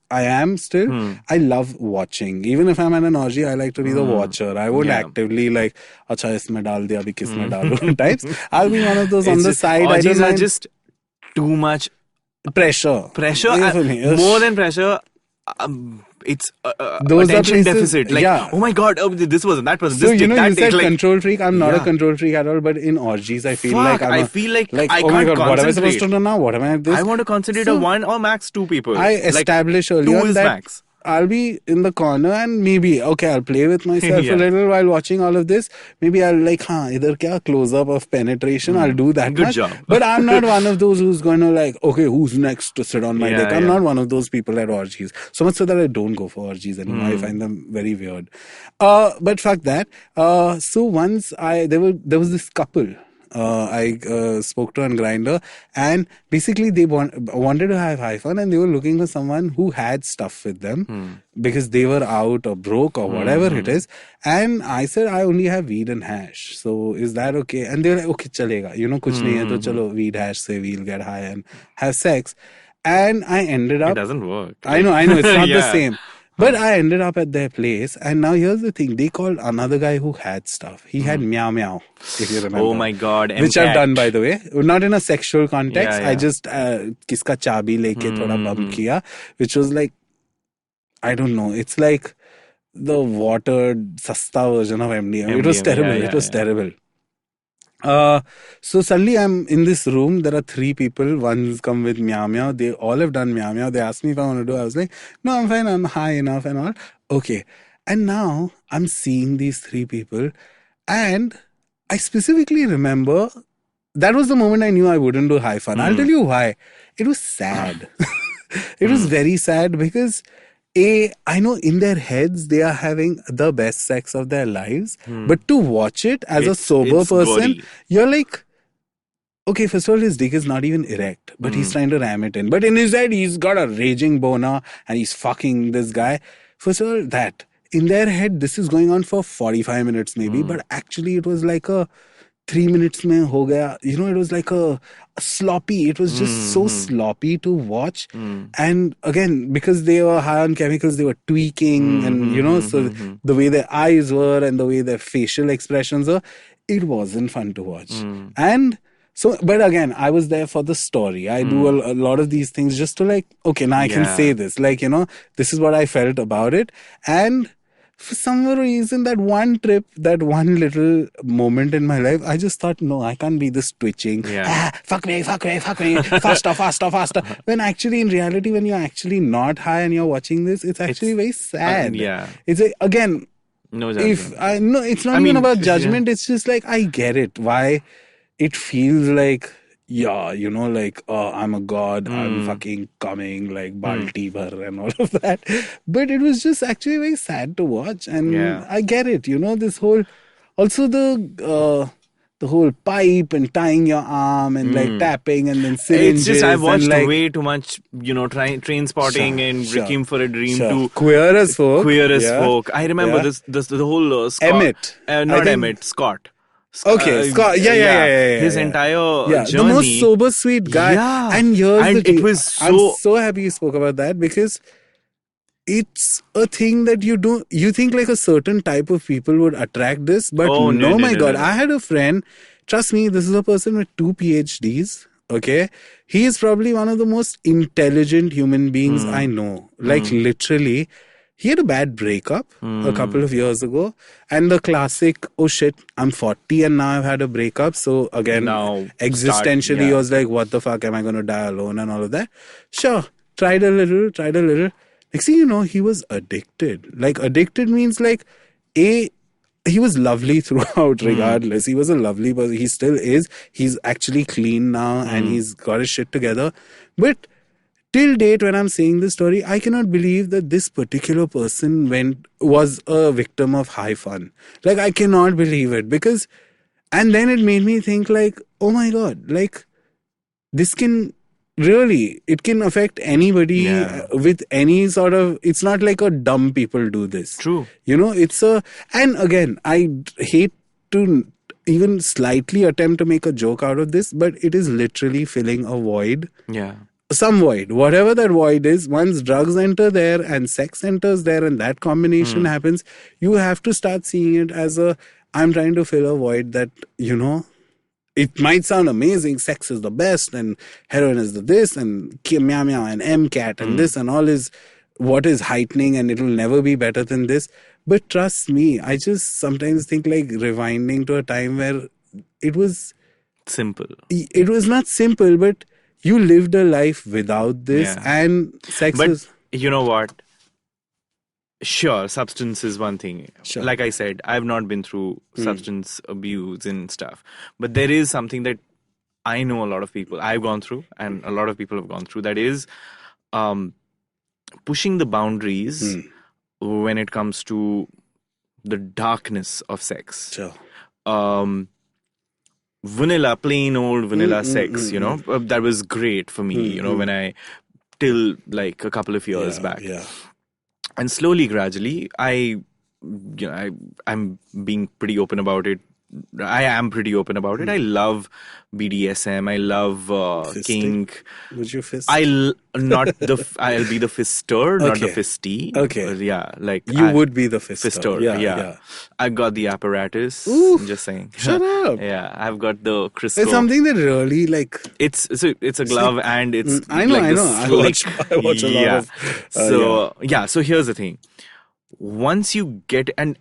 am still. I love watching. Even if I'm at an orgy, I like to be the watcher. I won't actively acha isme dal diya, abhi kisme dalu types. I'll be one of those on the side. Orgies are just too much pressure. More than pressure. It's those attention places, deficit. Oh my god, this wasn't that person. So this you said control freak. I'm not a control freak at all. But in orgies, I feel I can't oh my god, concentrate. What am I supposed to do now? What am I? I want to concentrate on one or max two people. I established earlier two is that max. I'll be in the corner and maybe, okay, I'll play with myself Yeah. a little while watching all of this. Maybe I'll like, idhar kya close-up of penetration. I'll do that Good much. job. But I'm not one of those who's going to like, okay, who's next to sit on my dick? I'm not one of those people at orgies. So much so that I don't go for orgies anymore. I find them very weird. But fuck that. So once there was this couple. I spoke to on Grindr, and basically they wanted to have high fun, and they were looking for someone who had stuff with them because they were out or broke or whatever it is. And I said, I only have weed and hash. So is that okay? And they were like, okay, chalega. Kuch nahi hai, to chalo weed hash se we'll get high and have sex. And I ended up. It doesn't work. I know, it's not the same. But I ended up at their place, and now here's the thing. They called another guy who had stuff. He had meow meow, if you remember. Oh my God. Which I've done, by the way. Not in a sexual context. Yeah. I just, kiska chabi leke thoda bump kiya, which was like, I don't know. It's like the watered, sasta version of MDMA. It was terrible. It was terrible. So suddenly I'm in this room. There are 3 people. One's come with meow meow. They all have done meow meow. They asked me if I want to do. I was like, no, I'm fine. I'm high enough and all. Okay. And now I'm seeing these 3 people, and I specifically remember that was the moment I knew I wouldn't do high fun. I'll tell you why. It was sad. It was very sad because I know in their heads they are having the best sex of their lives, but to watch it as a sober person, gory. you're like, okay, first of all, his dick is not even erect, but he's trying to ram it in. But in his head, he's got a raging boner and he's fucking this guy. First of all, that. In their head, this is going on for 45 minutes maybe, but actually it was like a 3 minutes mein ho gaya. It was like a sloppy. It was just so sloppy to watch. And again, because they were high on chemicals, they were tweaking and, so the way their eyes were and the way their facial expressions were, it wasn't fun to watch. And so, but again, I was there for the story. I do a lot of these things just to like, okay, now I can say this. Like, this is what I felt about it. And for some reason, that one trip, that one little moment in my life, I just thought, no, I can't be this twitching. Fuck me, faster. When actually, in reality, when you're actually not high and you're watching this, it's actually very sad. It's again, no judgment. No, it's not even about judgment. It's just like, I get it. Why it feels like, like, I'm a god, I'm fucking coming, like, balti bhar and all of that. But it was just actually very sad to watch. And I get it, this whole, also the whole pipe and tying your arm and like tapping and then syringes. It's just, I've watched like, way too much, Train Spotting and Requiem for a Dream to Queer as Folk. I remember this the whole Scott. Emmett. Emmett, Scott. Okay, Scott. Yeah. His entire journey. The most sober, sweet guy. Yeah. And here's the thing. It was so... I'm so happy you spoke about that because it's a thing that you think like a certain type of people would attract this, but no, my God. I had a friend, trust me, this is a person with 2 PhDs. Okay. He is probably one of the most intelligent human beings I know. Like literally. He had a bad breakup a couple of years ago. And the classic, oh shit, I'm 40 and now I've had a breakup. So again, existentially, he was like, what the fuck, am I going to die alone and all of that? Sure, tried a little. Next thing you know, he was addicted. Like addicted means like, he was lovely throughout regardless. He was a lovely person. He still is. He's actually clean now and he's got his shit together. But till date, when I'm saying this story, I cannot believe that this particular person was a victim of high fun. Like, I cannot believe it because, and then it made me think like, oh my God, like this can really, it can affect anybody with any sort of, it's not like a dumb people do this. True. And again, I hate to even slightly attempt to make a joke out of this, but it is literally filling a void. Yeah. Some void, whatever that void is, once drugs enter there and sex enters there and that combination happens, you have to start seeing it as I'm trying to fill a void that, it might sound amazing. Sex is the best and heroin is the this and meow meow and MCAT and this and all is what is heightening and it will never be better than this. But trust me, I just sometimes think like rewinding to a time where it was simple. It was not simple, but you lived a life without this and sex was... You know what? Sure, substance is one thing. Sure. Like I said, I've not been through substance abuse and stuff. But there is something that I know a lot of people, I've gone through, and a lot of people have gone through, that is pushing the boundaries when it comes to the darkness of sex. Sure. Vanilla, plain old vanilla sex, you know, that was great for me, you know, when I, till like a couple of years back. Yeah. And slowly, gradually, I'm being pretty open about it. I am pretty open about it. I love BDSM. I love kink. Would you fist? I'll be the fister, not the fisty. Okay. Yeah, like you would be the fister. Yeah. I got the apparatus. Ooh, just saying. Shut up. Yeah, I've got the crystal. It's something that really like. It's a glove and it's. I know. I watch a lot of. So here's the thing. Once you get and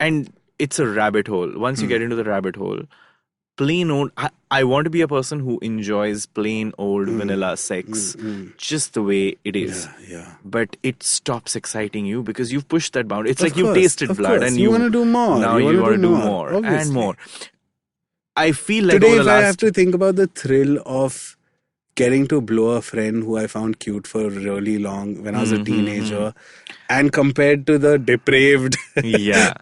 it's a rabbit hole. Once you get into the rabbit hole, plain old. I want to be a person who enjoys plain old vanilla sex, just the way it is. Yeah. But it stops exciting you because you've pushed that boundary. It's like you've tasted blood and you want to do more. Now you want to do more and more. I feel like today, if I have to think about the thrill of getting to blow a friend who I found cute for really long when I was a teenager, and compared to the depraved,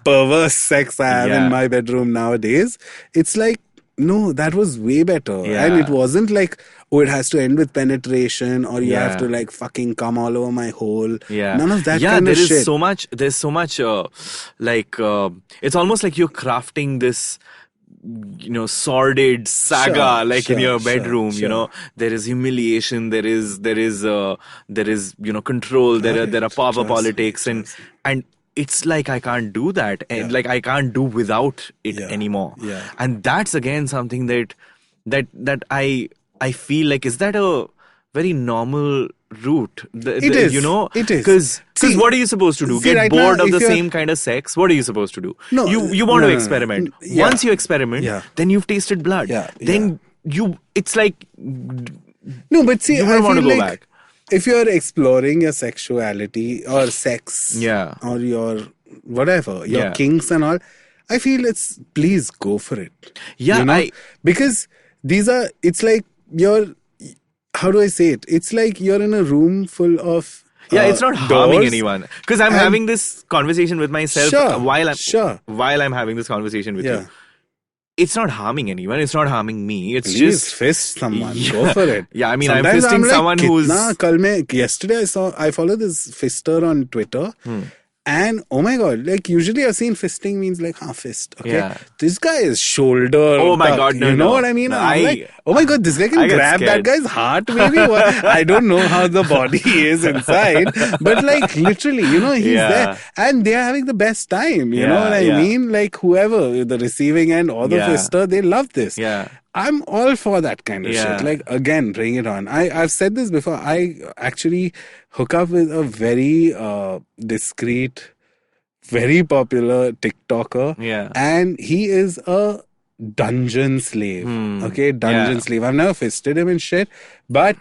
perverse sex I have in my bedroom nowadays, it's like, no, that was way better. Yeah. And it wasn't like, oh, it has to end with penetration or you have to like fucking come all over my hole. Yeah. None of that kind of shit. There's so much, it's almost like you're crafting this, you know, sordid saga in your bedroom. You know, there is humiliation, there is you know, control, there are power politics, and it's like I can't do that, and like I can't do without it anymore. And that's again something that I feel like, is that a very normal route? It is. You know, it is. Because what are you supposed to do? Get right bored now, of the same kind of sex? What are you supposed to do? No, you want to experiment. Once you experiment, then you've tasted blood. Then it's like, no, but see, you I want to feel go like back. If you're exploring your sexuality or sex, or your whatever, your kinks and all, I feel please go for it. Yeah, you know? Because it's like how do I say it? It's like you're in a room full of it's not harming anyone. Because I'm having this conversation with myself while I'm having this conversation with you. It's not harming anyone. It's not harming me. It's Please just fist someone. Go for it. Yeah, I mean, Sometimes I'm fisting someone who's. Yesterday I follow this fister on Twitter. And oh my god, like usually I've seen fisting means like fist. Okay. Yeah. This guy is shoulder. Oh my god, no. You know what I mean? I'm like, oh my god, this guy can grab that guy's heart, maybe. I don't know how the body is inside. But like literally, you know, he's there. And they're having the best time. You know what I mean? Like whoever, the receiving end or the fister, they love this. Yeah. I'm all for that kind of shit. Like, again, bring it on. I've said this before. I actually hook up with a very discreet, very popular TikToker. Yeah. And he is a dungeon slave. Okay? Dungeon slave. I've never fisted him and shit. But,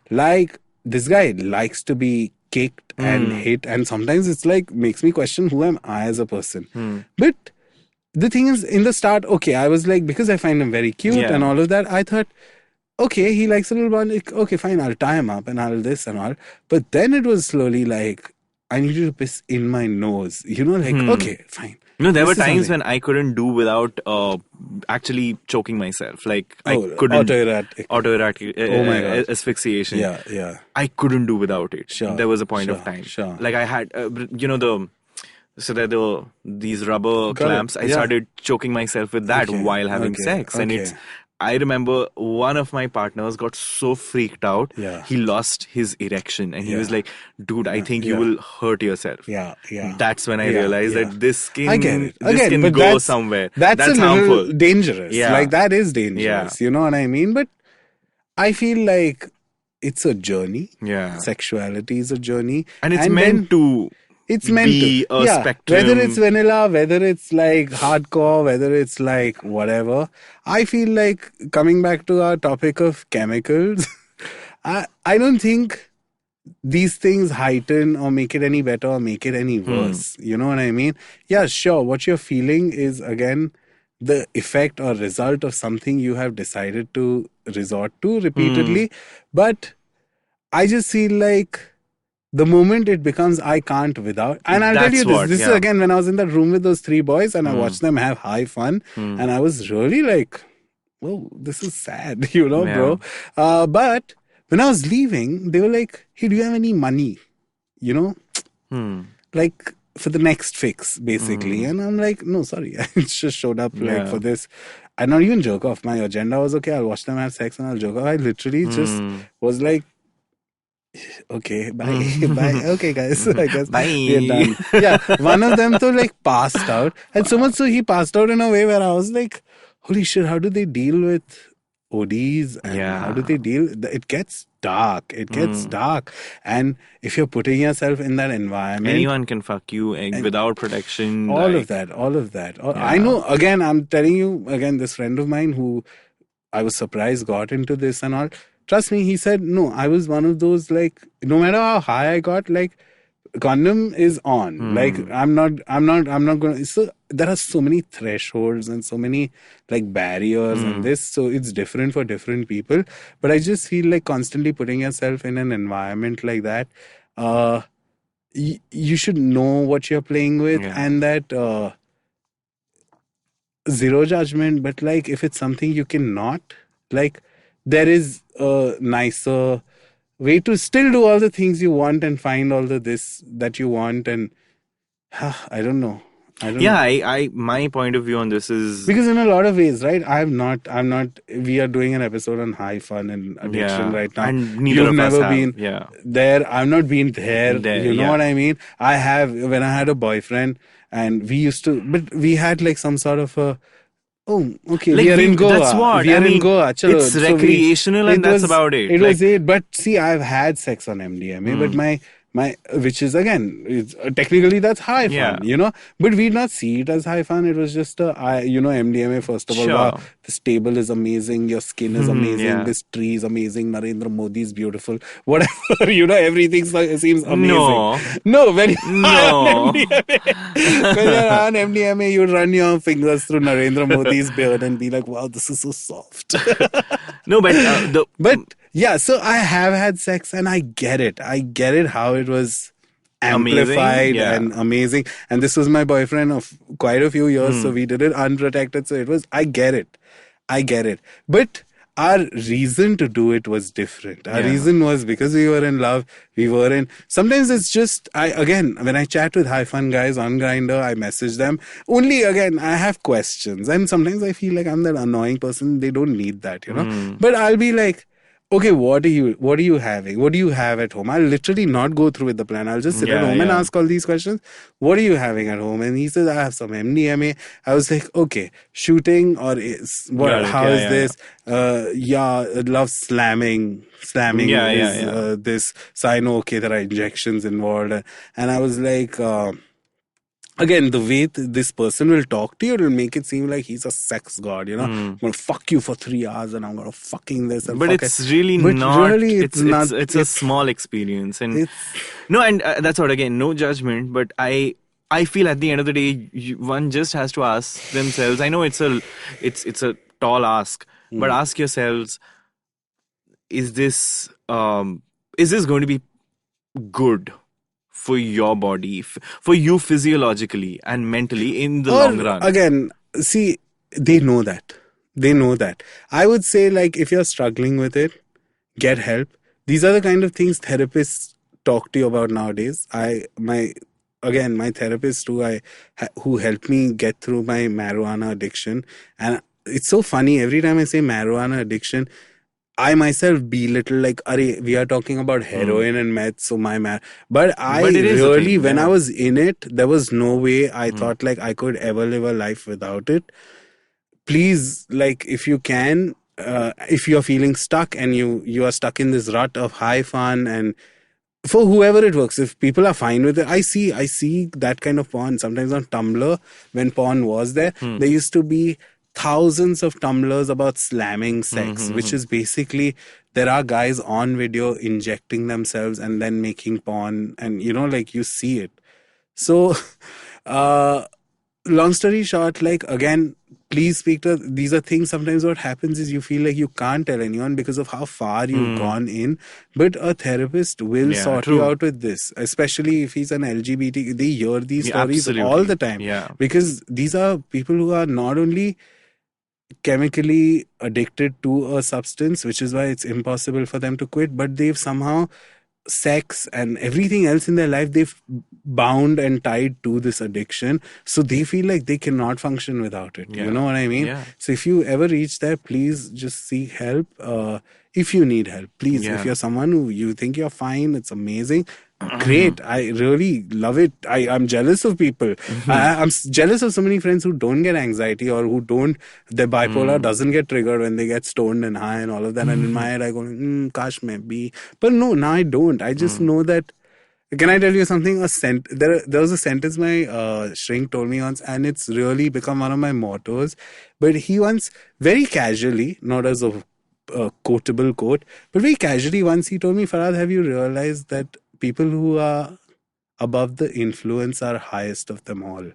like, this guy likes to be kicked and hit. And sometimes it's like, makes me question who am I as a person. But the thing is, in the start, okay, I was like, because I find him very cute and all of that, I thought, okay, he likes a little bun. Like, okay, fine, I'll tie him up and I'll this and all. But then it was slowly like, I need you to piss in my nose. You know, like, okay, fine. You know, there were times when I couldn't do without actually choking myself. Like, I couldn't. Autoerotic asphyxiation. Yeah. I couldn't do without it. There was a point of time. Like, I had, you know, so there these rubber clamps. I started choking myself with that while having sex. And I remember one of my partners got so freaked out. He lost his erection and he was like, dude, I think you will hurt yourself. That's when I realized that this can go somewhere. That's harmful. Dangerous. Like that is dangerous. You know what I mean? But I feel like it's a journey. Sexuality is a journey. And it's meant to... It's meant be to. A spectrum. Whether it's vanilla, whether it's like hardcore, whether it's like whatever. I feel like coming back to our topic of chemicals, I don't think these things heighten or make it any better or make it any worse. You know what I mean? Yeah, sure. What you're feeling is, again, the effect or result of something you have decided to resort to repeatedly. But I just feel like the moment it becomes I can't without, and I'll tell you this. This is again when I was in that room with those three boys and I watched them have high fun, and I was really like, "Whoa, this is sad," bro. But when I was leaving, they were like, "Hey, do you have any money? Like for the next fix, basically." And I'm like, "No, sorry, I just showed up like for this." I not even joke off. My agenda was okay. I'll watch them have sex and I'll joke off. I literally just was like, okay, bye. Bye. Okay, guys. I guess we're done. Yeah, one of them though passed out. And so much so he passed out in a way where I was like, holy shit, how do they deal with ODs? And how do they deal? It gets dark. It gets dark. And if you're putting yourself in that environment, anyone can fuck you without protection. All of that. I know, again, I'm telling you, again, this friend of mine who I was surprised got into this and all. Trust me, he said, no, I was one of those, like, no matter how high I got, like, condom is on. Like, I'm not going to. So, there are so many thresholds and so many, like, barriers and this. So, it's different for different people. But I just feel like constantly putting yourself in an environment like that, you should know what you're playing with and that zero judgment. But, like, if it's something you cannot, like, there is a nicer way to still do all the things you want and find all the this that you want. And I don't know. I my point of view on this is because in a lot of ways, right? I'm not. We are doing an episode on high fun and addiction right now. And neither of us have been there. I've not been there. You know what I mean? I have when I had a boyfriend and we used to, but we had like some sort of a. Oh, okay. Like we are in Goa. That's what we are in Goa. Chalo. It's recreational, and that's about it. It was it. But see, I've had sex on MDMA, but my which is again, technically that's high fun, But we'd not see it as high fun. It was just MDMA. First of all, wow, this table is amazing. Your skin is amazing. This tree is amazing. Narendra Modi is beautiful. Whatever, everything seems amazing. No, when you're on MDMA, you run your fingers through Narendra Modi's beard and be like, wow, this is so soft. No, but yeah, so I have had sex and I get it. I get it how it was amplified and amazing. And this was my boyfriend of quite a few years, so we did it unprotected. So it was, I get it. But our reason to do it was different. Our reason was because we were in love. Sometimes it's just, when I chat with high fun guys on Grindr, I message them. Only, again, I have questions. And sometimes I feel like I'm that annoying person. They don't need that, But I'll be like, okay, what are you having? What do you have at home? I'll literally not go through with the plan. I'll just sit at home and ask all these questions. What are you having at home? And he says, I have some MDMA. I was like, okay, shooting or how is this? I love slamming this. So I know, okay, there are injections involved. And I was like, again, the way this person will talk to you, it'll make it seem like he's a sex god, I'm going to fuck you for 3 hours and I'm going to fucking this. And but it's really not. Really, it's a small experience. And that's what, again, no judgment. But I feel at the end of the day, one just has to ask themselves. I know it's a tall ask, but ask yourselves, is this going to be good for your body, for you physiologically and mentally in the long run? Again, see, they know that. I would say, like, if you're struggling with it, get help. These are the kind of things therapists talk to you about nowadays. My therapist who helped me get through my marijuana addiction. And it's so funny, every time I say marijuana addiction, I myself belittle, like, we are talking about heroin and meth, so but really, when I was in it, there was no way I thought like I could ever live a life without it. Please, like, if you can, if you're feeling stuck and you are stuck in this rut of high fun, and for whoever it works, if people are fine with it, I see that kind of porn. Sometimes on Tumblr, when porn was there, there used to be thousands of tumblers about slamming sex, which is basically there are guys on video injecting themselves and then making porn, and like you see it. So, long story short, like again, please speak to. These are things. Sometimes what happens is you feel like you can't tell anyone because of how far you've gone in. But a therapist will sort you out with this, especially if he's an LGBT. They hear these stories all the time. Yeah. Because these are people who are not only chemically addicted to a substance, which is why it's impossible for them to quit, but they've somehow sex and everything else in their life, they've bound and tied to this addiction, so they feel like they cannot function without it. You know what I mean? So if you ever reach there, please just seek help. If you need help, please. If you're someone who you think you're fine, it's amazing, great. I really love it. I'm jealous of people. I'm jealous of so many friends who don't get anxiety, or who don't, their bipolar doesn't get triggered when they get stoned and high and all of that. And in my head I go, kash maybe. But no, now I don't. I just know that. Can I tell you something? There was a sentence my shrink told me once, and it's really become one of my mottos. But he once, very casually, not as a quotable quote, but very casually once he told me, Farhad, have you realized that people who are above the influence are highest of them all?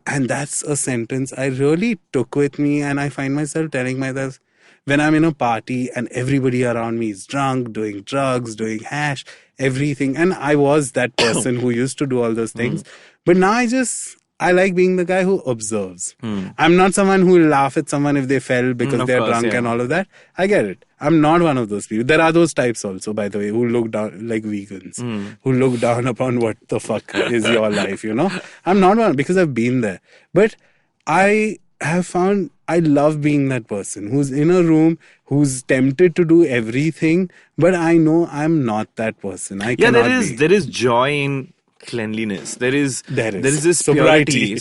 And that's a sentence I really took with me, and I find myself telling myself when I'm in a party and everybody around me is drunk, doing drugs, doing hash, everything. And I was that person who used to do all those things. But now I like being the guy who observes. I'm not someone who will laugh at someone if they fell because they're drunk and all of that. I get it. I'm not one of those people. There are those types also, by the way, who look down, like vegans, who look down upon what the fuck is your life, I'm not one, because I've been there. But I have found I love being that person who's in a room, who's tempted to do everything, but I know I'm not that person. I cannot be. There is joy in cleanliness. There is this sobriety,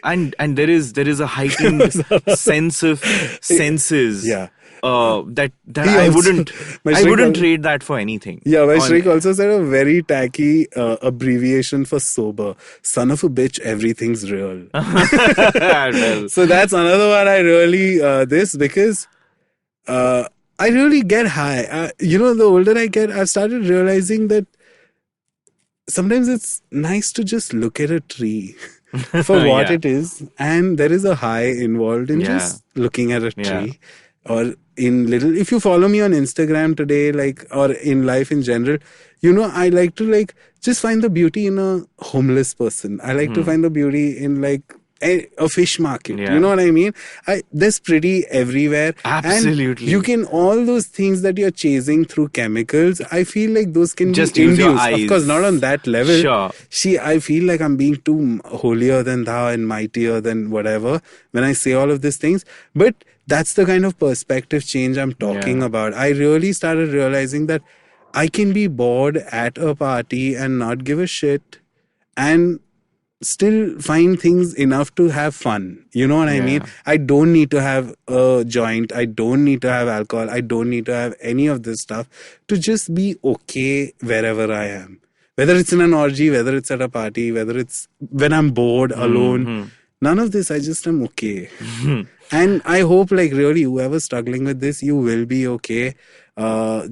and there is a heightened sense of senses. That I wouldn't trade that for anything. Yeah, my Shrek also said a very tacky abbreviation for sober. Son of a bitch, everything's real. So that's another one I really because I really get high. The older I get, I've started realizing that sometimes it's nice to just look at a tree for what it is, and there is a high involved in just looking at a tree. Or in little, if you follow me on Instagram today, or in life in general, I like to just find the beauty in a homeless person. I like to find the beauty in a fish market. You know what I mean? There's pretty everywhere. Absolutely. And you can, all those things that you're chasing through chemicals, I feel like those can just be use induced. your eyes. Of course, not on that level. Sure. I feel like I'm being too holier than thou and mightier than whatever when I say all of these things. But that's the kind of perspective change I'm talking about. I really started realizing that I can be bored at a party and not give a shit and still find things enough to have fun. You know what I mean? I don't need to have a joint. I don't need to have alcohol. I don't need to have any of this stuff to just be okay wherever I am. Whether it's in an orgy, whether it's at a party, whether it's when I'm bored, alone. None of this, I just am okay. And I hope really whoever's struggling with this, you will be okay.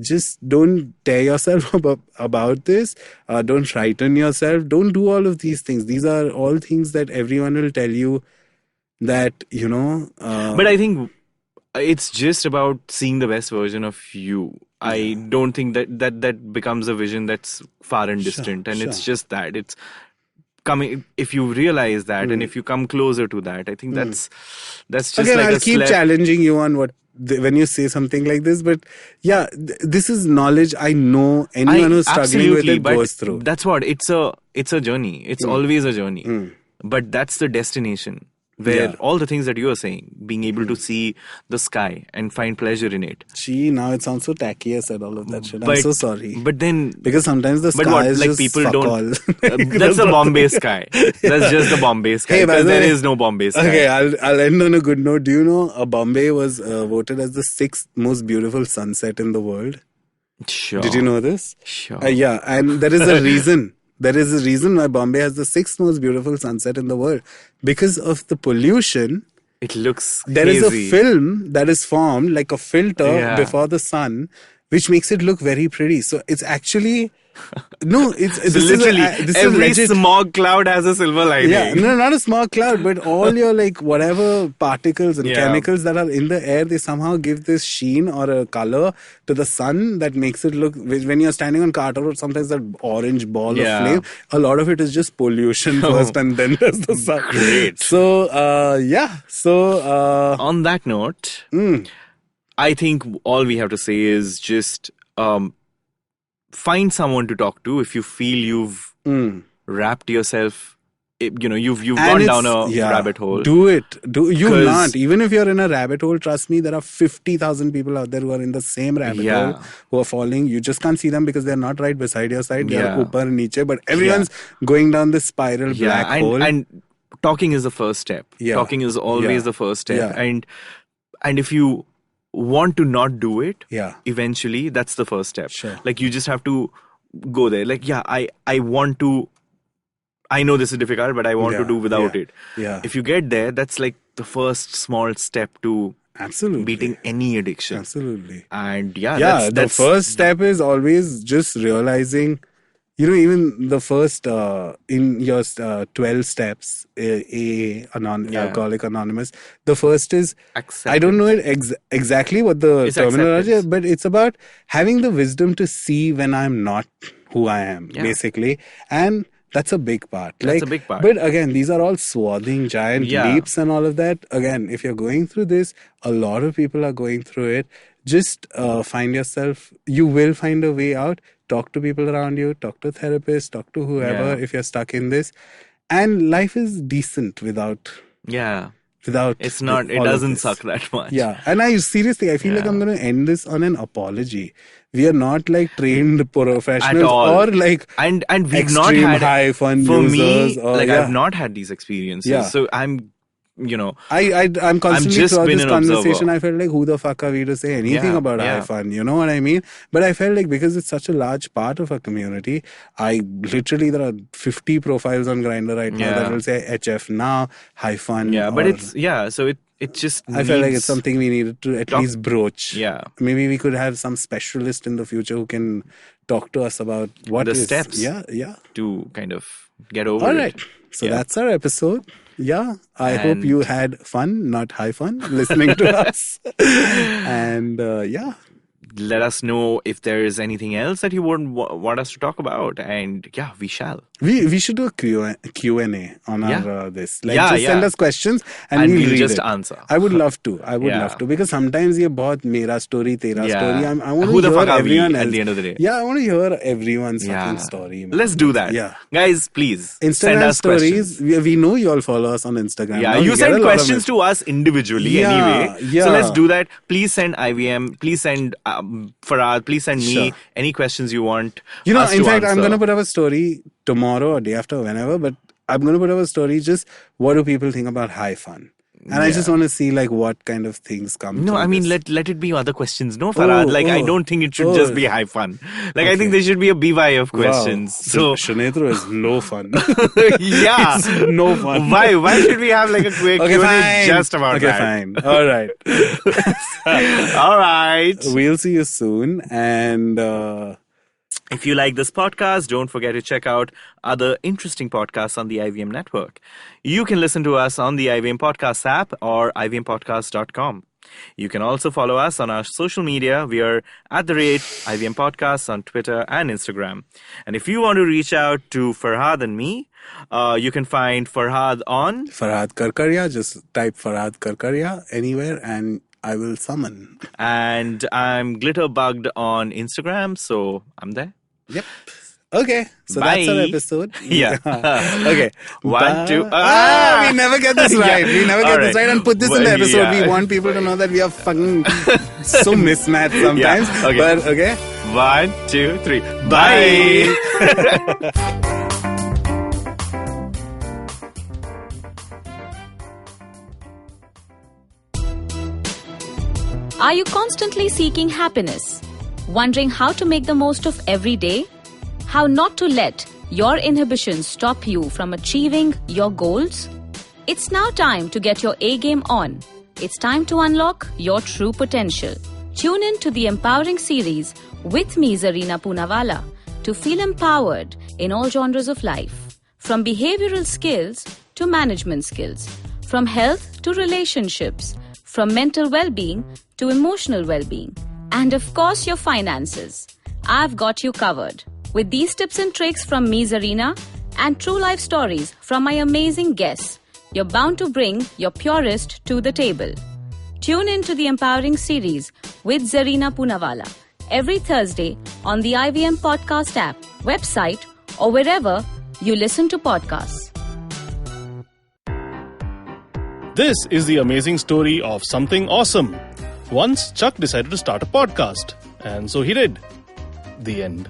Just don't tear yourself up about this. Don't frighten yourself. Don't do all of these things. These are all things that everyone will tell you that, but I think it's just about seeing the best version of you. I don't think that becomes a vision that's far and distant. It's just that. It's coming, if you realize that and if you come closer to that, I think that's just again, like I'll keep challenging you on when you say something like this, but this is knowledge I know anyone who's struggling with it goes through. That's what it's a journey. It's always a journey, but that's the destination where all the things that you are saying, being able to see the sky and find pleasure in it. Now it sounds so tacky I said all of that shit. I'm so sorry. But then, because sometimes the sky is just people fuck don't. all. That's the Bombay sky. That's just the Bombay sky. Because there is no Bombay sky. Okay, I'll end on a good note. Do you know Bombay was voted as the 6th most beautiful sunset in the world? Sure. Did you know this? Sure. And there is a reason. There is a reason why Bombay has the 6th most beautiful sunset in the world. Because of the pollution, It looks there hazy. is a film that is formed like a filter before the sun, which makes it look very pretty. So it's actually it's so literally every smog cloud has a silver lining. Yeah, no, not a smog cloud, but all your like whatever particles and chemicals that are in the air, they somehow give this sheen or a color to the sun that makes it look. When you're standing on Carter or sometimes that orange ball of flame, a lot of it is just pollution first, and then there's the sun. Great. So on that note, I think all we have to say is just find someone to talk to if you feel you've wrapped yourself, you've gone down a rabbit hole. Do it. You not. Even if you're in a rabbit hole, trust me, there are 50,000 people out there who are in the same rabbit hole, who are falling. You just can't see them because they're not right beside your side. They're upper and niche, but everyone's going down this spiral black hole. And talking is the first step. Talking is always the first step. And if you want to not do it, eventually that's the first step. Like you just have to go there. Like, I want to, I know this is difficult, but I want to do without it. If you get there, that's like the first small step to beating any addiction. Absolutely. And the first step is always just realizing, even the first in your 12 steps, Alcoholic Anonymous, the first is, I don't know it exactly what the terminology is, but it's about having the wisdom to see when I'm not who I am, basically. And that's a big part. That's a big part. But again, these are all swathing giant leaps and all of that. Again, if you're going through this, a lot of people are going through it. Just find yourself, you will find a way out. Talk to people around you, talk to therapists, talk to whoever if you're stuck in this. And life is decent without it's not, it doesn't suck that much. And I feel like I'm going to end this on an apology. We are not like trained professionals or like and we've extreme not had high fun for users. Me, I've not had these experiences. So I'm I'm constantly throughout this conversation, I felt like, who the fuck are we to say anything about high fun? You know what I mean? But I felt like because it's such a large part of our community, there are 50 profiles on Grindr right now that will say HF now, high fun. So it just I felt like it's something we needed to at least broach. Maybe we could have some specialist in the future who can talk to us about what the steps to kind of get over All right. So that's our episode. I hope you had fun, not high fun, listening to us. And let us know if there is anything else that you would want us to talk about. And we shall. We should do a Q&A on our this. Like just send us questions and we'll read just it. Answer. I would love to. Love to, because sometimes ye bahut mera story, tera story. I want to Who the hear fuck are we everyone at else. the end of the day? I want to hear everyone's fucking story. Man. Let's do that. Guys, please Instagram send us stories. We know you all follow us on Instagram. You send questions to us individually anyway. So let's do that. Please send IVM. Please send Farhad. Please send me any questions you want. In fact, I'm going to put up a story tomorrow or day after, whenever, but I'm going to put up a story just what do people think about high fun. And I just want to see like what kind of things come. No, I mean let it be other questions. No, Farhad. I don't think it should just be high fun. I think there should be a BY of questions. So Sunetro is no fun. It's no fun. Why should we have like a quick Q&A just about that? Fine. All right. All right. We'll see you soon. And if you like this podcast, don't forget to check out other interesting podcasts on the IVM network. You can listen to us on the IVM Podcast app or ivmpodcast.com. You can also follow us on our social media. We are @IVM Podcasts on Twitter and Instagram. And if you want to reach out to Farhad and me, you can find Farhad on Farhad Karkaria. Just type Farhad Karkaria anywhere and I will summon. And I'm glitterbugged on Instagram, so I'm there. Yep. Okay. So Bye. That's our episode. Okay. 1, 2. We never get this right. We never get this right and put this in the episode. We want people to know that we are fucking so mismatched sometimes. Okay. But okay. 1, 2, 3. Bye. Are you constantly seeking happiness? Wondering how to make the most of every day? How not to let your inhibitions stop you from achieving your goals? It's now time to get your A game on. It's time to unlock your true potential. Tune in to the Empowering series with me, Zarina Poonawalla, to feel empowered in all genres of life. From behavioral skills to management skills. From health to relationships. From mental well-being to emotional well-being. And of course, your finances. I've got you covered. With these tips and tricks from me, Zarina, and true life stories from my amazing guests, you're bound to bring your purest to the table. Tune in to the Empowering series with Zarina Poonawalla every Thursday on the IVM Podcast app, website, or wherever you listen to podcasts. This is the amazing story of something awesome. Once, Chuck decided to start a podcast, and so he did. The end.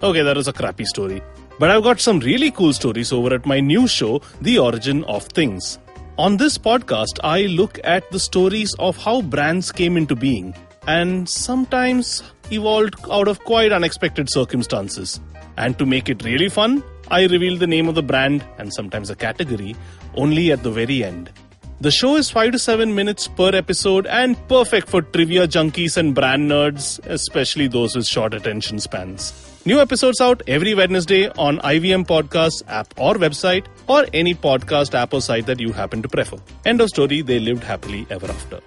Okay, that was a crappy story. But I've got some really cool stories over at my new show, The Origin of Things. On this podcast, I look at the stories of how brands came into being and sometimes evolved out of quite unexpected circumstances. And to make it really fun, I reveal the name of the brand and sometimes a category only at the very end. The show is 5 to 7 minutes per episode and perfect for trivia junkies and brand nerds, especially those with short attention spans. New episodes out every Wednesday on IVM Podcasts app or website or any podcast app or site that you happen to prefer. End of story, they lived happily ever after.